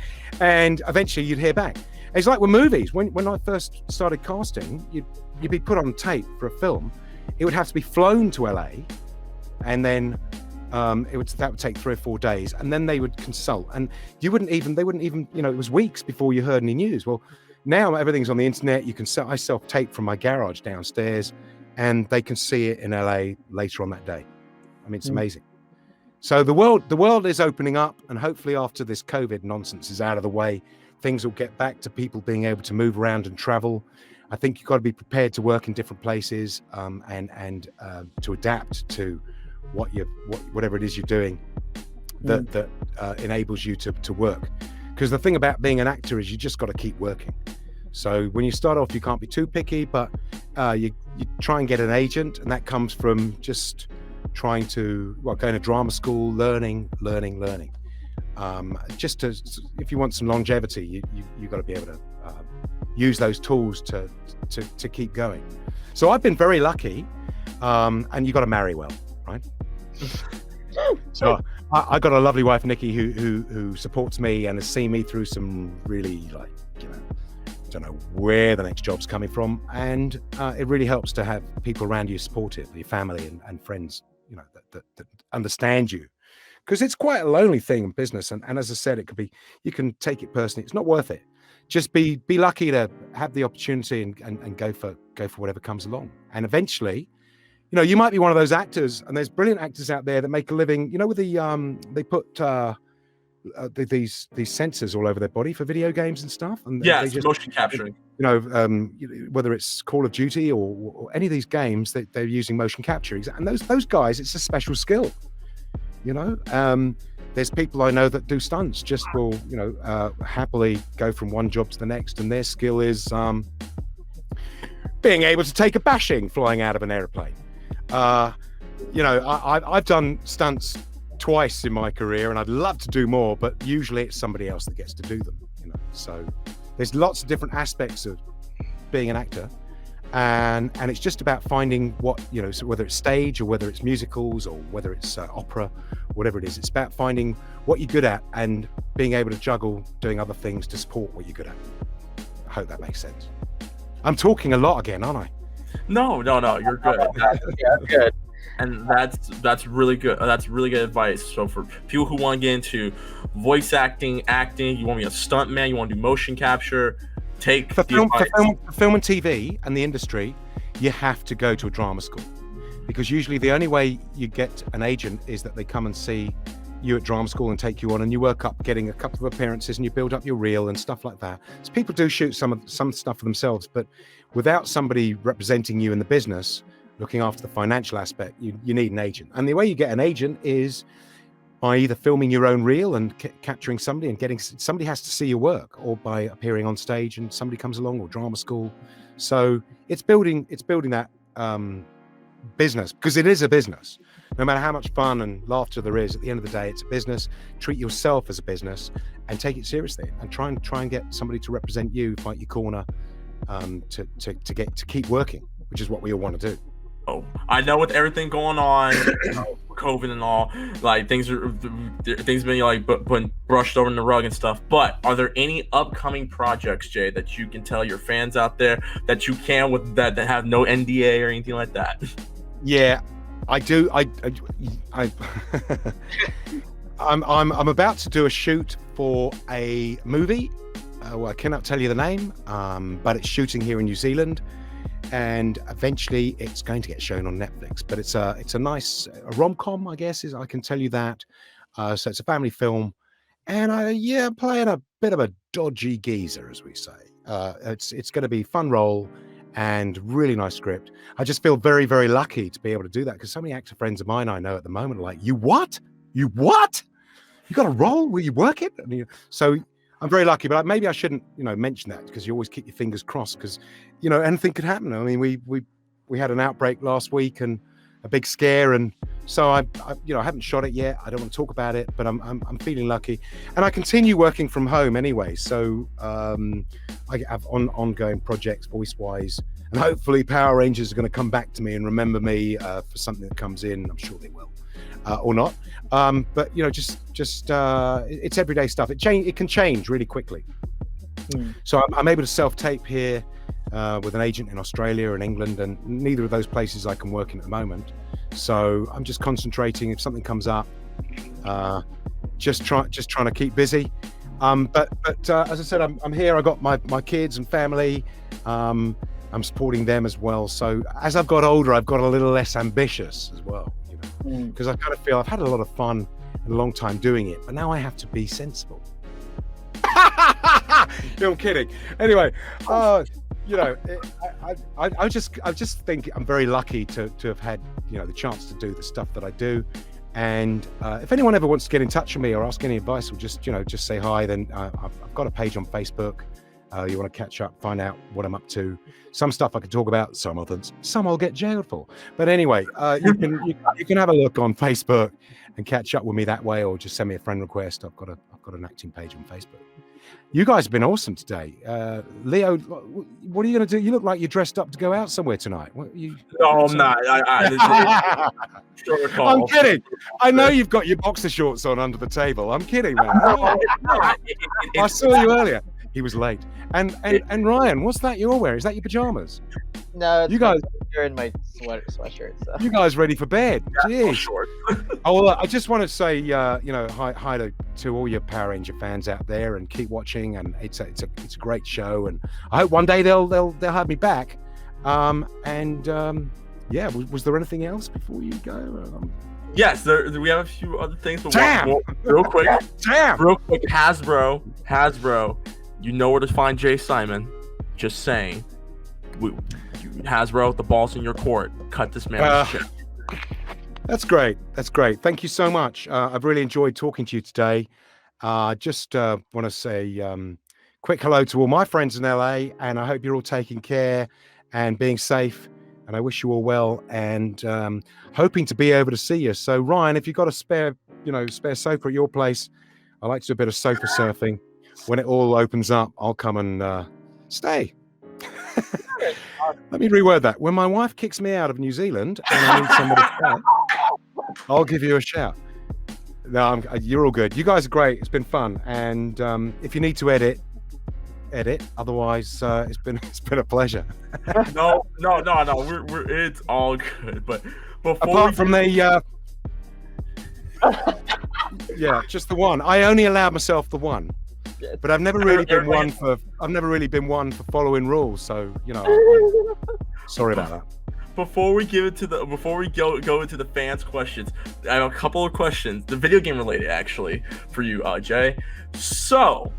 and eventually you'd hear back. It's like with movies. When I first started casting, you'd be put on tape for a film. It would have to be flown to LA, and then that would take 3 or 4 days, and then they would consult, and they wouldn't even it was weeks before you heard any news. Well, now everything's on the internet. I self-tape from my garage downstairs, and they can see it in LA later on that day. It's amazing. So the world is opening up, and hopefully after this COVID nonsense is out of the way, things will get back to people being able to move around and travel. I think you've got to be prepared to work in different places, and to adapt to whatever it is you're doing that enables you to work. Because the thing about being an actor is you just got to keep working. So when you start off, you can't be too picky, but you try and get an agent, and that comes from just trying to going to drama school, learning. Just if you want some longevity, you got to be able to use those tools to keep going. So I've been very lucky, and you got to marry well, right? So I got a lovely wife, Nikki, who supports me and has seen me through some really don't know where the next job's coming from, and it really helps to have people around you supportive, your family and friends, that understand you, because it's quite a lonely thing in business. And as I said, it could be, you can take it personally. It's not worth it. Just be lucky to have the opportunity and go for whatever comes along. And eventually, you might be one of those actors, and there's brilliant actors out there that make a living. With they put these sensors all over their body for video games and stuff, and yeah, they just motion capturing. Whether it's Call of Duty or any of these games, they're using motion capture. And those guys, it's a special skill. There's people I know that do stunts, just will happily go from one job to the next, and their skill is being able to take a bashing flying out of an airplane. I've done stunts twice in my career, and I'd love to do more, but usually it's somebody else that gets to do them. So there's lots of different aspects of being an actor, and it's just about finding what so whether it's stage or whether it's musicals or whether it's opera, whatever it is, it's about finding what you're good at and being able to juggle doing other things to support what you're good at. I hope that makes sense. I'm talking a lot again, aren't I? No, you're good. Yeah, good. And that's really good. That's really good advice. So for people who want to get into voice acting, you want to be a stunt man, you want to do motion capture, take for the film, for, advice. film, for film and TV and the industry, you have to go to a drama school, because usually the only way you get an agent is that they come and see you at drama school and take you on, and you work up getting a couple of appearances and you build up your reel and stuff like that. So people do shoot some stuff for themselves, but without somebody representing you in the business, looking after the financial aspect, you need an agent. And the way you get an agent is by either filming your own reel and capturing somebody and getting somebody has to see your work, or by appearing on stage and somebody comes along, or drama school. So it's building that business, because it is a business. No matter how much fun and laughter there is, at the end of the day, it's a business. Treat yourself as a business and take it seriously, and try and get somebody to represent you, fight your corner, to keep working, which is what we all want to do. Oh, I know with everything going on, COVID and all, like things been like been brushed over in the rug and stuff. But are there any upcoming projects, Jay, that you can tell your fans out there that you can with that have no NDA or anything like that? Yeah, I do. I'm about to do a shoot for a movie. Well, I cannot tell you the name, but it's shooting here in New Zealand, and eventually it's going to get shown on Netflix. But it's a nice rom-com, I guess, I can tell you that. So it's a family film, and playing a bit of a dodgy geezer, as we say. It's going to be fun role and really nice script. I just feel very, very lucky to be able to do that, because so many actor friends of mine I know at the moment are like, you what? You got a role? Will you work it? So I'm very lucky, but maybe I shouldn't, mention that, because you always keep your fingers crossed, because, anything could happen. I mean, we had an outbreak last week and a big scare, and so I haven't shot it yet. I don't want to talk about it, but I'm feeling lucky, and I continue working from home anyway. So I have ongoing projects voice-wise, and hopefully Power Rangers are going to come back to me and remember me for something that comes in. I'm sure they will, or not. But just it's everyday stuff. It can change really quickly. So I'm able to self-tape here with an agent in Australia and England, and neither of those places I can work in at the moment. So I'm just concentrating. If something comes up, just trying to keep busy. But as I said, I'm here. I got my kids and family. I'm supporting them as well. So as I've got older, I've got a little less ambitious as well. Because I kind of feel I've had a lot of fun and a long time doing it, but now I have to be sensible. I'm kidding. Anyway, I just think I'm very lucky to have had the chance to do the stuff that I do. And if anyone ever wants to get in touch with me or ask any advice, or just say hi, then I've got a page on Facebook. You want to catch up, find out what I'm up to. Some stuff I can talk about, some others, some I'll get jailed for. But anyway, you can have a look on Facebook and catch up with me that way, or just send me a friend request. I've got an acting page on Facebook. You guys have been awesome today. Leo, what are you going to do? You look like you're dressed up to go out somewhere tonight. No, I'm not. I'm kidding. I know you've got your boxer shorts on under the table. I'm kidding, man. I saw you earlier. He was late. And Ryan, what's that you're wearing? Is that your pajamas? No, you guys. You're in my sweatshirt. So. You guys ready for bed? Yeah, short. Oh, well, I just want to say, hi to all your Power Ranger fans out there, and keep watching. And it's a great show, and I hope one day they'll have me back. Was there anything else before you go? Yes, we have a few other things. But real quick, Hasbro. You know where to find Jay Simon. Just saying. Hasbro, the ball's in your court. Cut this man shit. That's great. Thank you so much. I've really enjoyed talking to you today. Just want to say quick hello to all my friends in LA, and I hope you're all taking care and being safe. And I wish you all well, and hoping to be able to see you. So Ryan, if you've got a spare sofa at your place, I like to do a bit of sofa surfing. When it all opens up, I'll come and stay. Let me reword that. When my wife kicks me out of New Zealand and I need somebody to shout, I'll give you a shout. No, you're all good. You guys are great. It's been fun. And if you need to edit. Otherwise, it's been a pleasure. No. It's all good. But apart from the just the one. I only allowed myself the one. But I've never really been one for following rules. So sorry about that. Before we go into the fans' questions, I have a couple of questions, the video game related actually, for you, Jay. So,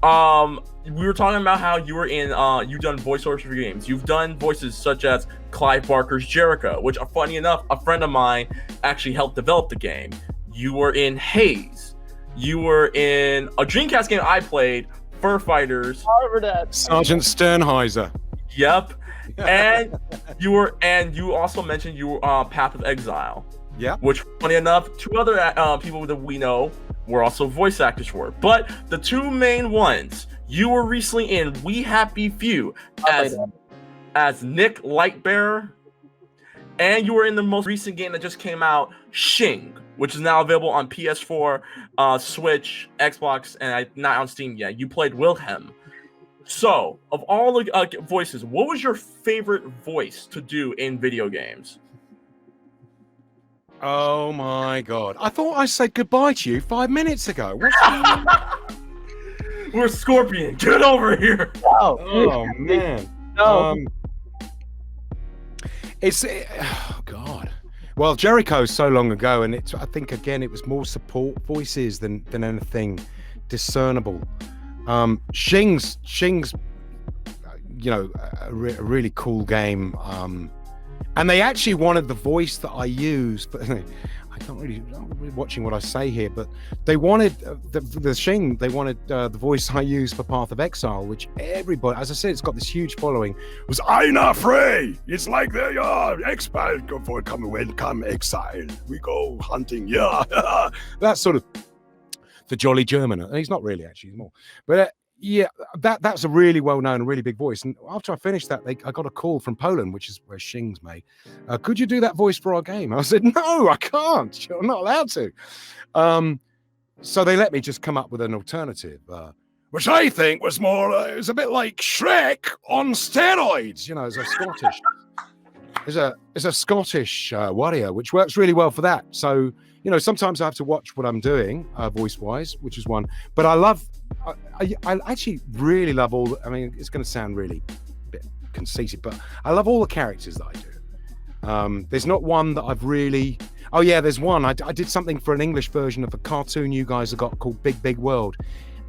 we were talking about how you were in you've done voiceovers for games. You've done voices such as Clive Barker's Jericho, which, funny enough, a friend of mine actually helped develop the game. You were in Haze. You were in a Dreamcast game I played, Fur Fighters. Sergeant Sternheiser. Yep. And you also mentioned you were Path of Exile. Yeah. Which, funny enough, two other people that we know were also voice actors for. But the two main ones, you were recently in We Happy Few as Nick Lightbearer, and you were in the most recent game that just came out, Shing, which is now available on PS4, Switch, Xbox, and not on Steam yet. You played Wilhelm. So, of all the voices, what was your favorite voice to do in video games? Oh my god! I thought I said goodbye to you 5 minutes ago. What's going on? We're Scorpion. Get over here. Oh man. No. Oh god. Well, Jericho's so long ago, and I think again it was more support voices than anything discernible. Shing's a really cool game, and they actually wanted the voice that I use, but I'm not really watching what I say here, but they wanted the Shing, they wanted the voice I use for Path of Exile, which everybody, as I said, it's got this huge following, was I'm not afraid. It's like they are exile before come exile. We go hunting, yeah. That's sort of the jolly German, and he's not really actually, he's more, but yeah, that's a really well-known and really big voice. And after I finished that, I got a call from Poland, which is where Shing's made. Could you do that voice for our game? I said, no, I can't. I'm not allowed to. So they let me just come up with an alternative, which I think was more, it was a bit like Shrek on steroids. As a Scottish, as a Scottish warrior, which works really well for that. So, sometimes I have to watch what I'm doing, voice-wise, which is one. But I actually really love it's going to sound really a bit conceited, but I love all the characters that I do. There's not one that I've really... Oh yeah, there's one. I did something for an English version of a cartoon you guys have got called Big Big World.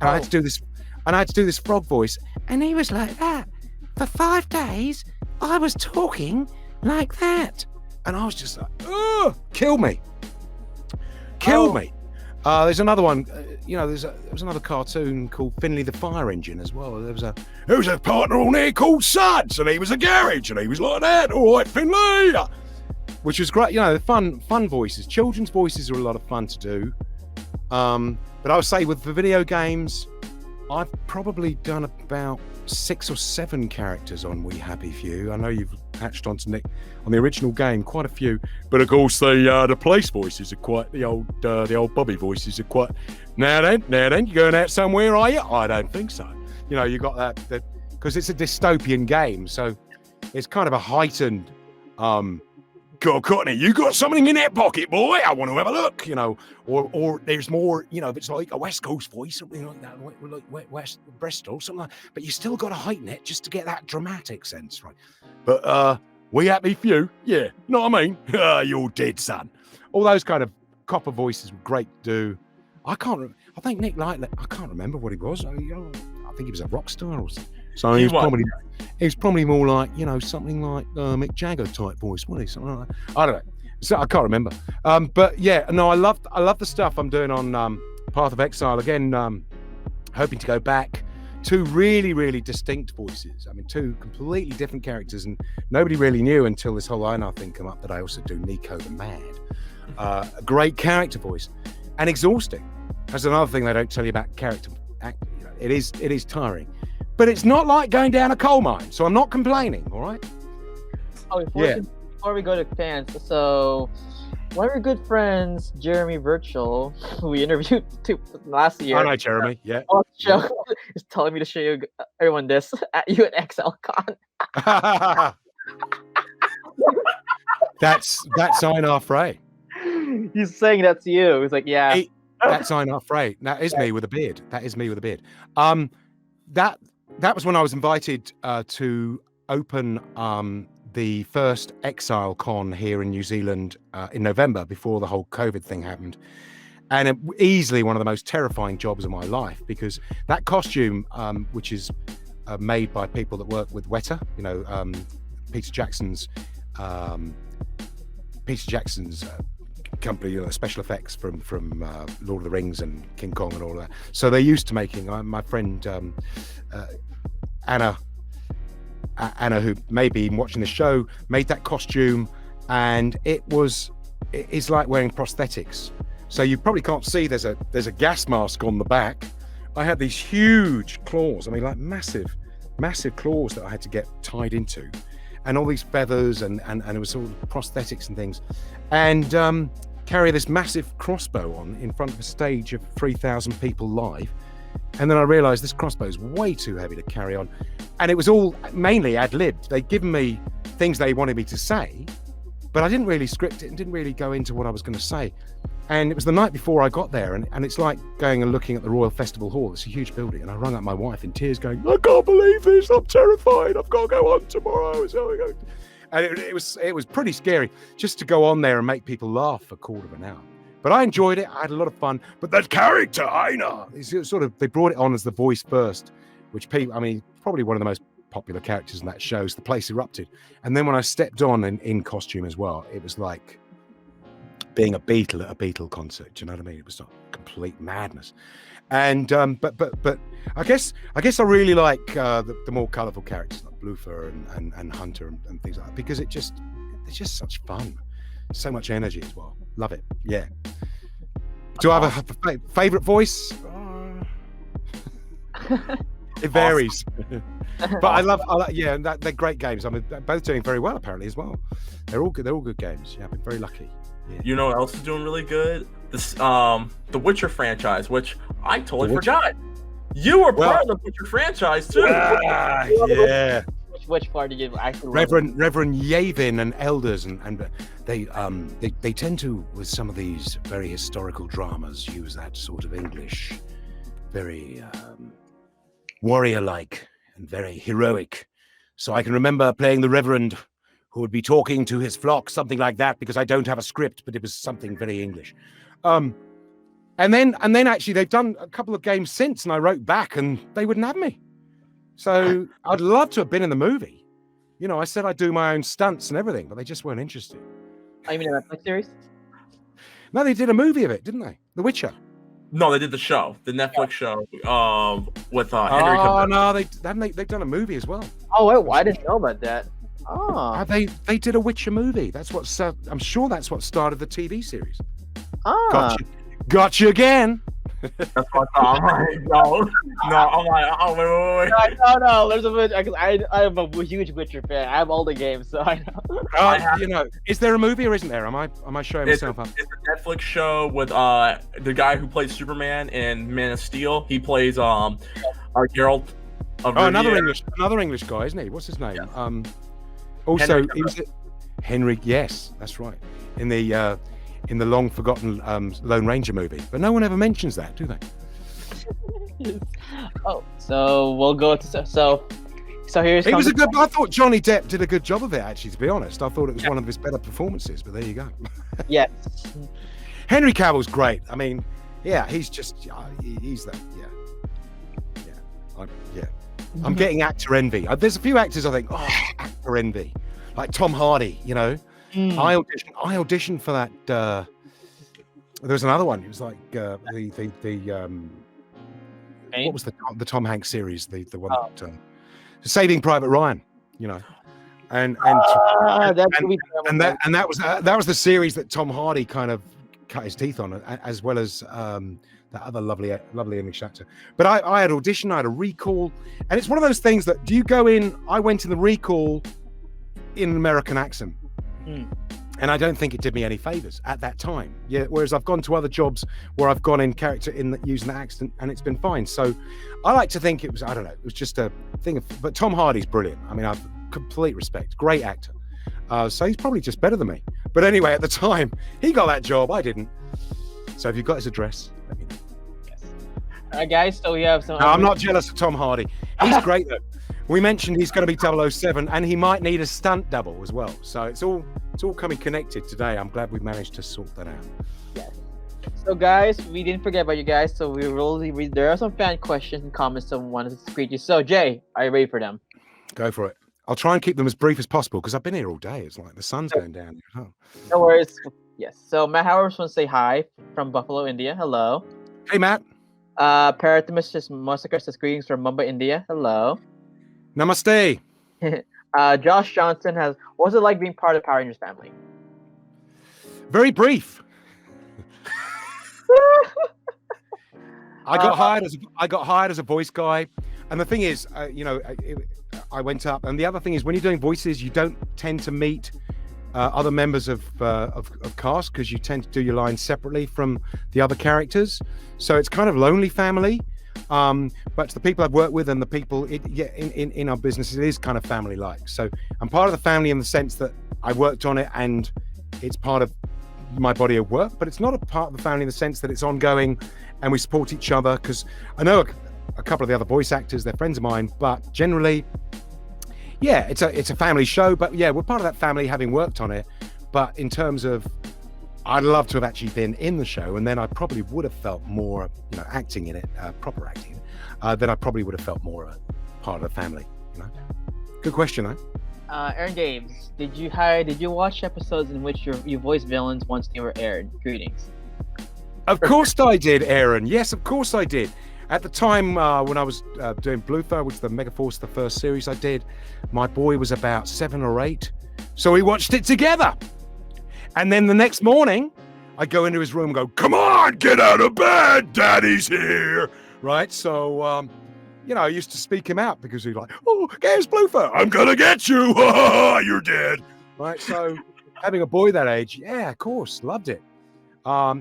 And I had to do this, frog voice. And he was like that. For 5 days, I was talking like that. And I was just like, oh, kill me. Kill me. There's another one, there was another cartoon called Finley the Fire Engine as well. There was a partner on there called Suds, and he was a garage, and he was like that. All right, Finley. Which was great, fun voices. Children's voices are a lot of fun to do. But I would say with the video games, I've probably done about 6 or 7 characters on We Happy Few. I know you've hatched onto Nick on the original game, quite a few. But of course, the police voices are quite the old Bobby voices are quite. Now then, you going out somewhere, are you? I don't think so. You got that because it's a dystopian game, so it's kind of a heightened. God, Courtney, you got something in that pocket, boy? I want to have a look, or there's more, if it's like a West Coast voice, something like that, like West Bristol, something like. But you still got to heighten it just to get that dramatic sense, right? But We Happy Few, yeah, know what I mean? You're dead, son. All those kind of copper voices were great to do. I think Nick Lightlet, I can't remember what he was. I think he was a rock star or something. So he was probably more like, something like Mick Jagger type voice, wasn't he? Something like that. I don't know. So I can't remember. But yeah, no, I love the stuff I'm doing on Path of Exile. Again, hoping to go back. 2 really, really distinct voices. 2 completely different characters, and nobody really knew until this whole Einar thing came up that I also do Nico the Mad. A great character voice, and exhausting. That's another thing they don't tell you about character acting. It is tiring. But it's not like going down a coal mine, so I'm not complaining, all right? Before we go to fans, so one of our good friends, Jeremy Virtual, who we interviewed last year. I know Jeremy, yeah. On the show, is telling me to show you everyone this at you at ExileCon. That's Einar Frey. He's saying that's you. He's like, yeah. That's Einar Frey. That is me with a beard. That is me with a beard. That was when I was invited to open the first Exile con here in New Zealand in November, before the whole COVID thing happened. And easily one of the most terrifying jobs of my life, because that costume, which is made by people that work with Weta, Peter Jackson's company, special effects from Lord of the Rings and King Kong and all of that. So they're used to making. My friend Anna, who may be watching the show, made that costume, and it's like wearing prosthetics. So you probably can't see there's a gas mask on the back. I had these huge claws. I mean, like massive claws that I had to get tied into, and all these feathers and it was all prosthetics and things, and carry this massive crossbow on in front of a stage of 3,000 people live. And then I realized this crossbow is way too heavy to carry on, and it was all mainly ad-libbed. They'd given me things they wanted me to say, but I didn't really script it and didn't really go into what I was going to say. And it was the night before I got there, and it's like going and looking at the Royal Festival Hall. It's a huge building, and I rang up my wife in tears going, I can't believe this, I'm terrified, I've got to go on tomorrow. And it was pretty scary just to go on there and make people laugh for a quarter of an hour. But I enjoyed it, I had a lot of fun. But that character, Einar, they brought it on as the voice first, which probably one of the most popular characters in that show, so the place erupted. And then when I stepped on in costume as well, it was like being a Beatle at a Beatle concert. Do you know what I mean? It was like complete madness. And but I guess I really like the more colourful characters like Bluefur and Hunter and things like that, because it's just such fun, so much energy as well. Love it. Yeah. Do I have a favourite voice? It varies. But I love they're great games. I mean, they're both doing very well apparently as well. They're all good games. Yeah, I've been very lucky. Yeah. You know what else is doing really good? This the Witcher franchise, which I totally forgot. You were part of the Witcher franchise too. Yeah. Which part did you actually? Reverend Yavin and elders, and they tend to, with some of these very historical dramas, use that sort of English, very warrior-like and very heroic. So I can remember playing the Reverend who would be talking to his flock, something like that, because I don't have a script, but it was something very English. And then actually they've done a couple of games since, and I wrote back and they wouldn't have me. So I'd love to have been in the movie. I said I'd do my own stunts and everything, but they just weren't interested. Oh, you mean a Netflix series? No, they did a movie of it, didn't they? The Witcher. No, they did the show, the Netflix show, with Henry. Oh no, they've done a movie as well. Oh, wait, I didn't know about that. Oh, they did a Witcher movie. That's what I'm sure that's what started the TV series. Gotcha again. That's what I'm like, no, I'm like, oh, wait. No, there's a bit, because I'm a huge Witcher fan. I have all the games, so I know. Is there a movie or isn't there? Am I showing myself up? It's a Netflix show with the guy who plays Superman in Man of Steel. He plays our Geralt. Another English guy, isn't he? What's his name? Yeah. Also, he was Henry. Yes, that's right. In the long forgotten Lone Ranger movie, but no one ever mentions that, do they? Oh, so we'll go to so here's. I thought Johnny Depp did a good job of it. Actually, to be honest, I thought it was one of his better performances. But there you go. Yes. Henry Cavill's great. I mean, yeah, he's just he's that. I'm getting actor envy. There's a few actors I think, actor envy, like Tom Hardy. I auditioned for that. There was another one. It was like what was the Tom Hanks series? The one that Saving Private Ryan. And that was the series that Tom Hardy kind of cut his teeth on, as well as that other lovely English actor. But I had auditioned. I had a recall, and it's one of those things that do you go in? I went in the recall in an American accent. And I don't think it did me any favors at that time. Yeah. Whereas I've gone to other jobs where I've gone in character using the accent, and it's been fine. So I like to think it was, I don't know, it was just a thing but Tom Hardy's brilliant. I mean, I've complete respect. Great actor. So he's probably just better than me. But anyway, at the time, he got that job. I didn't. So if you've got his address, let me Alright, guys. So we have some. No, I'm not jealous of Tom Hardy. He's great though. We mentioned he's going to be 007, and he might need a stunt double as well. So it's all coming connected today. I'm glad we managed to sort that out. Yes. So guys, we didn't forget about you guys. So we really read. There are some fan questions and comments someone wanted to screech you. So Jay, are you ready for them? Go for it. I'll try and keep them as brief as possible because I've been here all day. It's like the sun's going down. Oh. No worries. Yes. So Matt Howard wants to say hi from Buffalo, India. Hello. Hey, Matt. Paratimus Massacre says greetings from Mumbai, India. Hello. Namaste. Josh Johnson has. What was it like being part of the Power Rangers family? Very brief. I got hired as a voice guy, and the thing is, I went up, and the other thing is, when you're doing voices, you don't tend to meet other members of cast because you tend to do your lines separately from the other characters. So it's kind of lonely family. But the people I've worked with and the people in our business, it is kind of family-like. So I'm part of the family in the sense that I worked on it and it's part of my body of work, but it's not a part of the family in the sense that it's ongoing and we support each other, because I know a couple of the other voice actors, they're friends of mine, but generally, yeah, it's a family show, but yeah, we're part of that family having worked on it. But in terms of, I'd love to have actually been in the show, and then I probably would have felt more, acting in it, proper acting, then I probably would have felt more a part of the family, Good question, though. Aaron Games, did you watch episodes in which you voiced villains once they were aired? Greetings. Of course I did, Aaron. Yes, of course I did. At the time when I was doing Bluefur, which is the Megaforce, the first series I did, my boy was about 7 or 8. So we watched it together. And then the next morning, I go into his room and go, "Come on, get out of bed, Daddy's here." Right? So, I used to speak him out because he's like, "Oh, Games Bluefur, I'm going to get you. You're dead." Right? So having a boy that age, yeah, of course, loved it.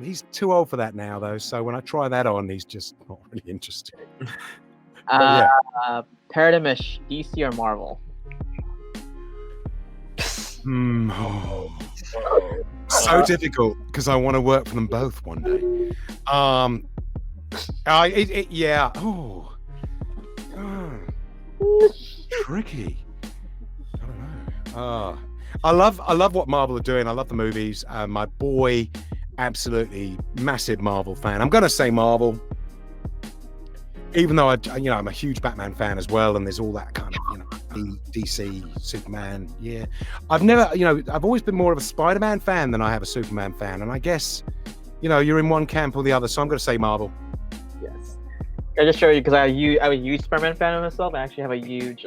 He's too old for that now, though. So when I try that on, he's just not really interested. Paradimish, DC or Marvel? So difficult because I want to work for them both one day. Yeah. Tricky. I don't know. I love what Marvel are doing. I love the movies. My boy, absolutely massive Marvel fan. I'm gonna say Marvel, even though I'm a huge Batman fan as well, and there's all that kind of DC, Superman. Yeah, I've always been more of a Spider-Man fan than I have a Superman fan, and I guess you're in one camp or the other, so I'm gonna say Marvel. Yes, I just show you because I'm a huge Spider-Man fan of myself. I actually have a huge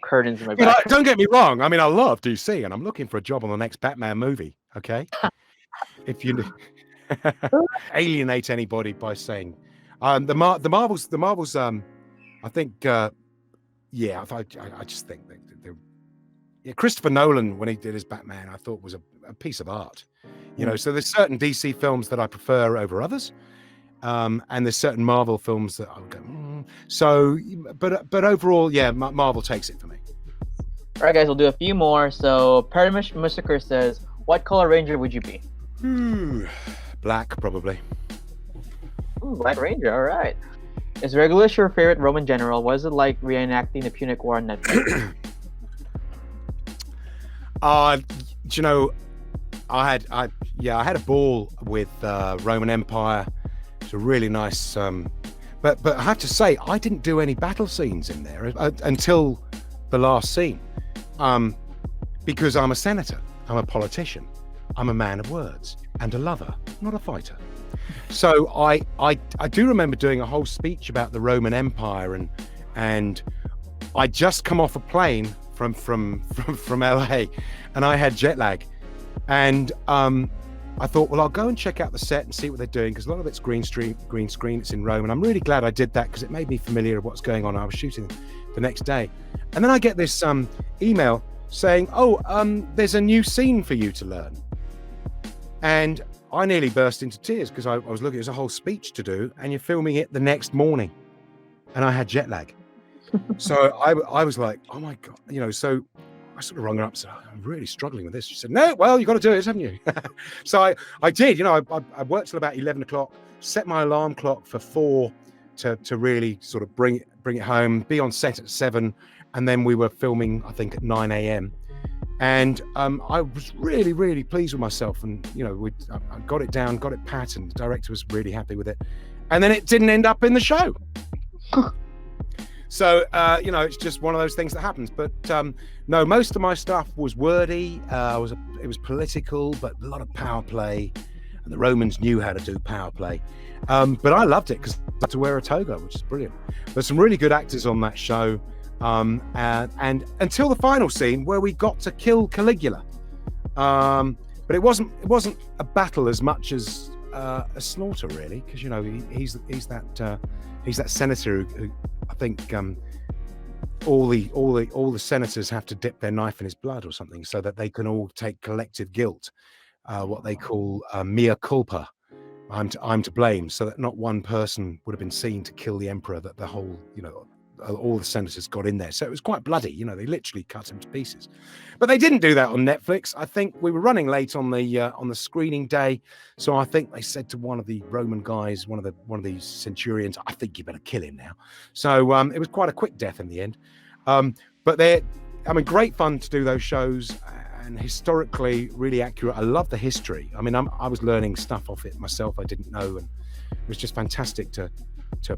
curtains in my back. Don't get me wrong. I mean, I love DC, and I'm looking for a job on the next Batman movie. Okay. If you alienate anybody by saying the Marvels, I think, I just think that Christopher Nolan, when he did his Batman, I thought was a piece of art. So there's certain DC films that I prefer over others, and there's certain Marvel films that I would go. So, but overall, yeah, Marvel takes it for me. All right, guys, we'll do a few more. So, Paramish Massacre says, "What color Ranger would you be?" Black, probably. Ooh, Black Ranger, all right. Is Regulus your favorite Roman general? What is it like reenacting the Punic War on Netflix? I had a ball with Roman Empire. It's a really nice, but I have to say, I didn't do any battle scenes in there until the last scene, because I'm a senator, I'm a politician, I'm a man of words and a lover, not a fighter. So I do remember doing a whole speech about the Roman Empire, and I just come off a plane from LA, and I had jet lag, and I thought, well, I'll go and check out the set and see what they're doing, because a lot of it's green screen. It's in Rome, and I'm really glad I did that because it made me familiar with what's going on. I was shooting the next day, and then I get this email saying, there's a new scene for you to learn. And I nearly burst into tears because I was looking, it was a whole speech to do, and you're filming it the next morning, and I had jet lag. So I was like, oh my God, so I sort of rung her up and said, I'm really struggling with this. She said, no, well, you got to do it, haven't you? So I did, I worked till about 11 o'clock, set my alarm clock for 4, to really sort of bring it home, be on set at 7, and then we were filming, I think, at 9 a.m. And I was really, really pleased with myself, and I got it down, got it pat, and the director was really happy with it. And then it didn't end up in the show. So it's just one of those things that happens. But no, most of my stuff was wordy. It was political, but a lot of power play, and the Romans knew how to do power play. But I loved it because I had to wear a toga, which is brilliant. There's some really good actors on that show. And until the final scene where we got to kill Caligula, but it wasn't a battle as much as a slaughter, really, because he's that senator who I think all the senators have to dip their knife in his blood or something so that they can all take collective guilt, what they call mea culpa. I'm to blame, so that not one person would have been seen to kill the emperor, that the whole all the senators got in there. So it was quite bloody, they literally cut him to pieces. But they didn't do that on Netflix. I think we were running late on the screening day, so I think they said to one of the Roman guys, one of the centurions, I think you better kill him now. So it was quite a quick death in the end. But great fun to do those shows, and historically really accurate. I love the history. I was learning stuff off it myself I didn't know, and it was just fantastic to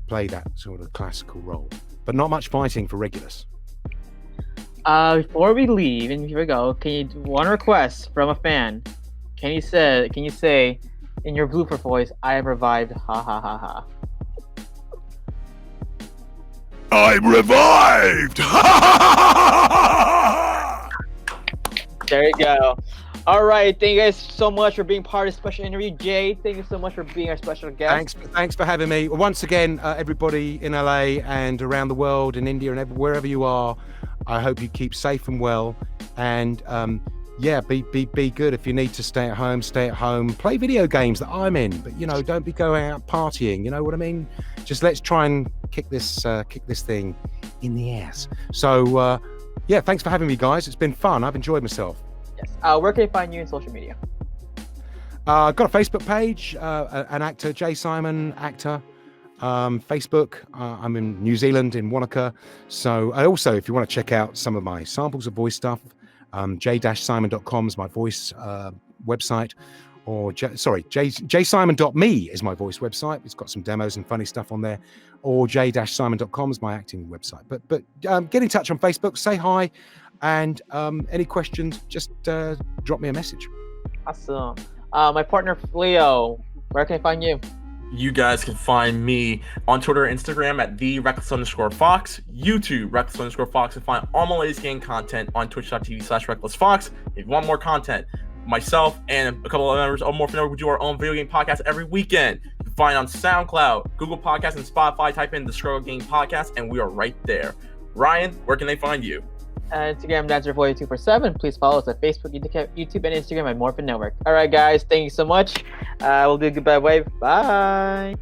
play that sort of classical role. But not much fighting for Regulus. Before we leave, and here we go, can you do one request from a fan? Can you say in your Bloofer voice, "I am revived, ha ha ha ha"? I'm revived! There you go. All right, thank you guys so much for being part of the special interview. Jay, thank you so much for being our special guest. Thanks for having me. Once again, everybody in LA and around the world, in India and wherever you are, I hope you keep safe and well. And be good. If you need to stay at home, stay at home. Play video games that I'm in, but don't be going out partying. You know what I mean? Just let's try and kick this thing in the ass. So thanks for having me, guys. It's been fun. I've enjoyed myself. Yes. Where can I find you in social media? I've got a Facebook page, an actor, Jay Simon, actor. Facebook. I'm in New Zealand, in Wanaka. So also, if you want to check out some of my samples of voice stuff, j-simon.com is my voice website, or jsimon.me is my voice website. It's got some demos and funny stuff on there, or j-simon.com is my acting website. But get in touch on Facebook, say hi, and any questions, just drop me a message. Awesome. My partner Leo, where can I find you? You guys can find me on Twitter and Instagram at @the_Reckless_Fox, YouTube Reckless_Fox, and find all my latest game content on twitch.tv/RecklessFox. If you want more content, myself and a couple of members of Morphin we do our own video game podcast every weekend. You can find on SoundCloud, Google Podcasts, and Spotify. Type in the Struggle Game Podcast, and we are right there. Ryan, where can they find you? Instagram, Dancer4247. Please follow us at Facebook, YouTube, and Instagram at Morphin Network. All right, guys. Thank you so much. We'll do a goodbye wave. Bye.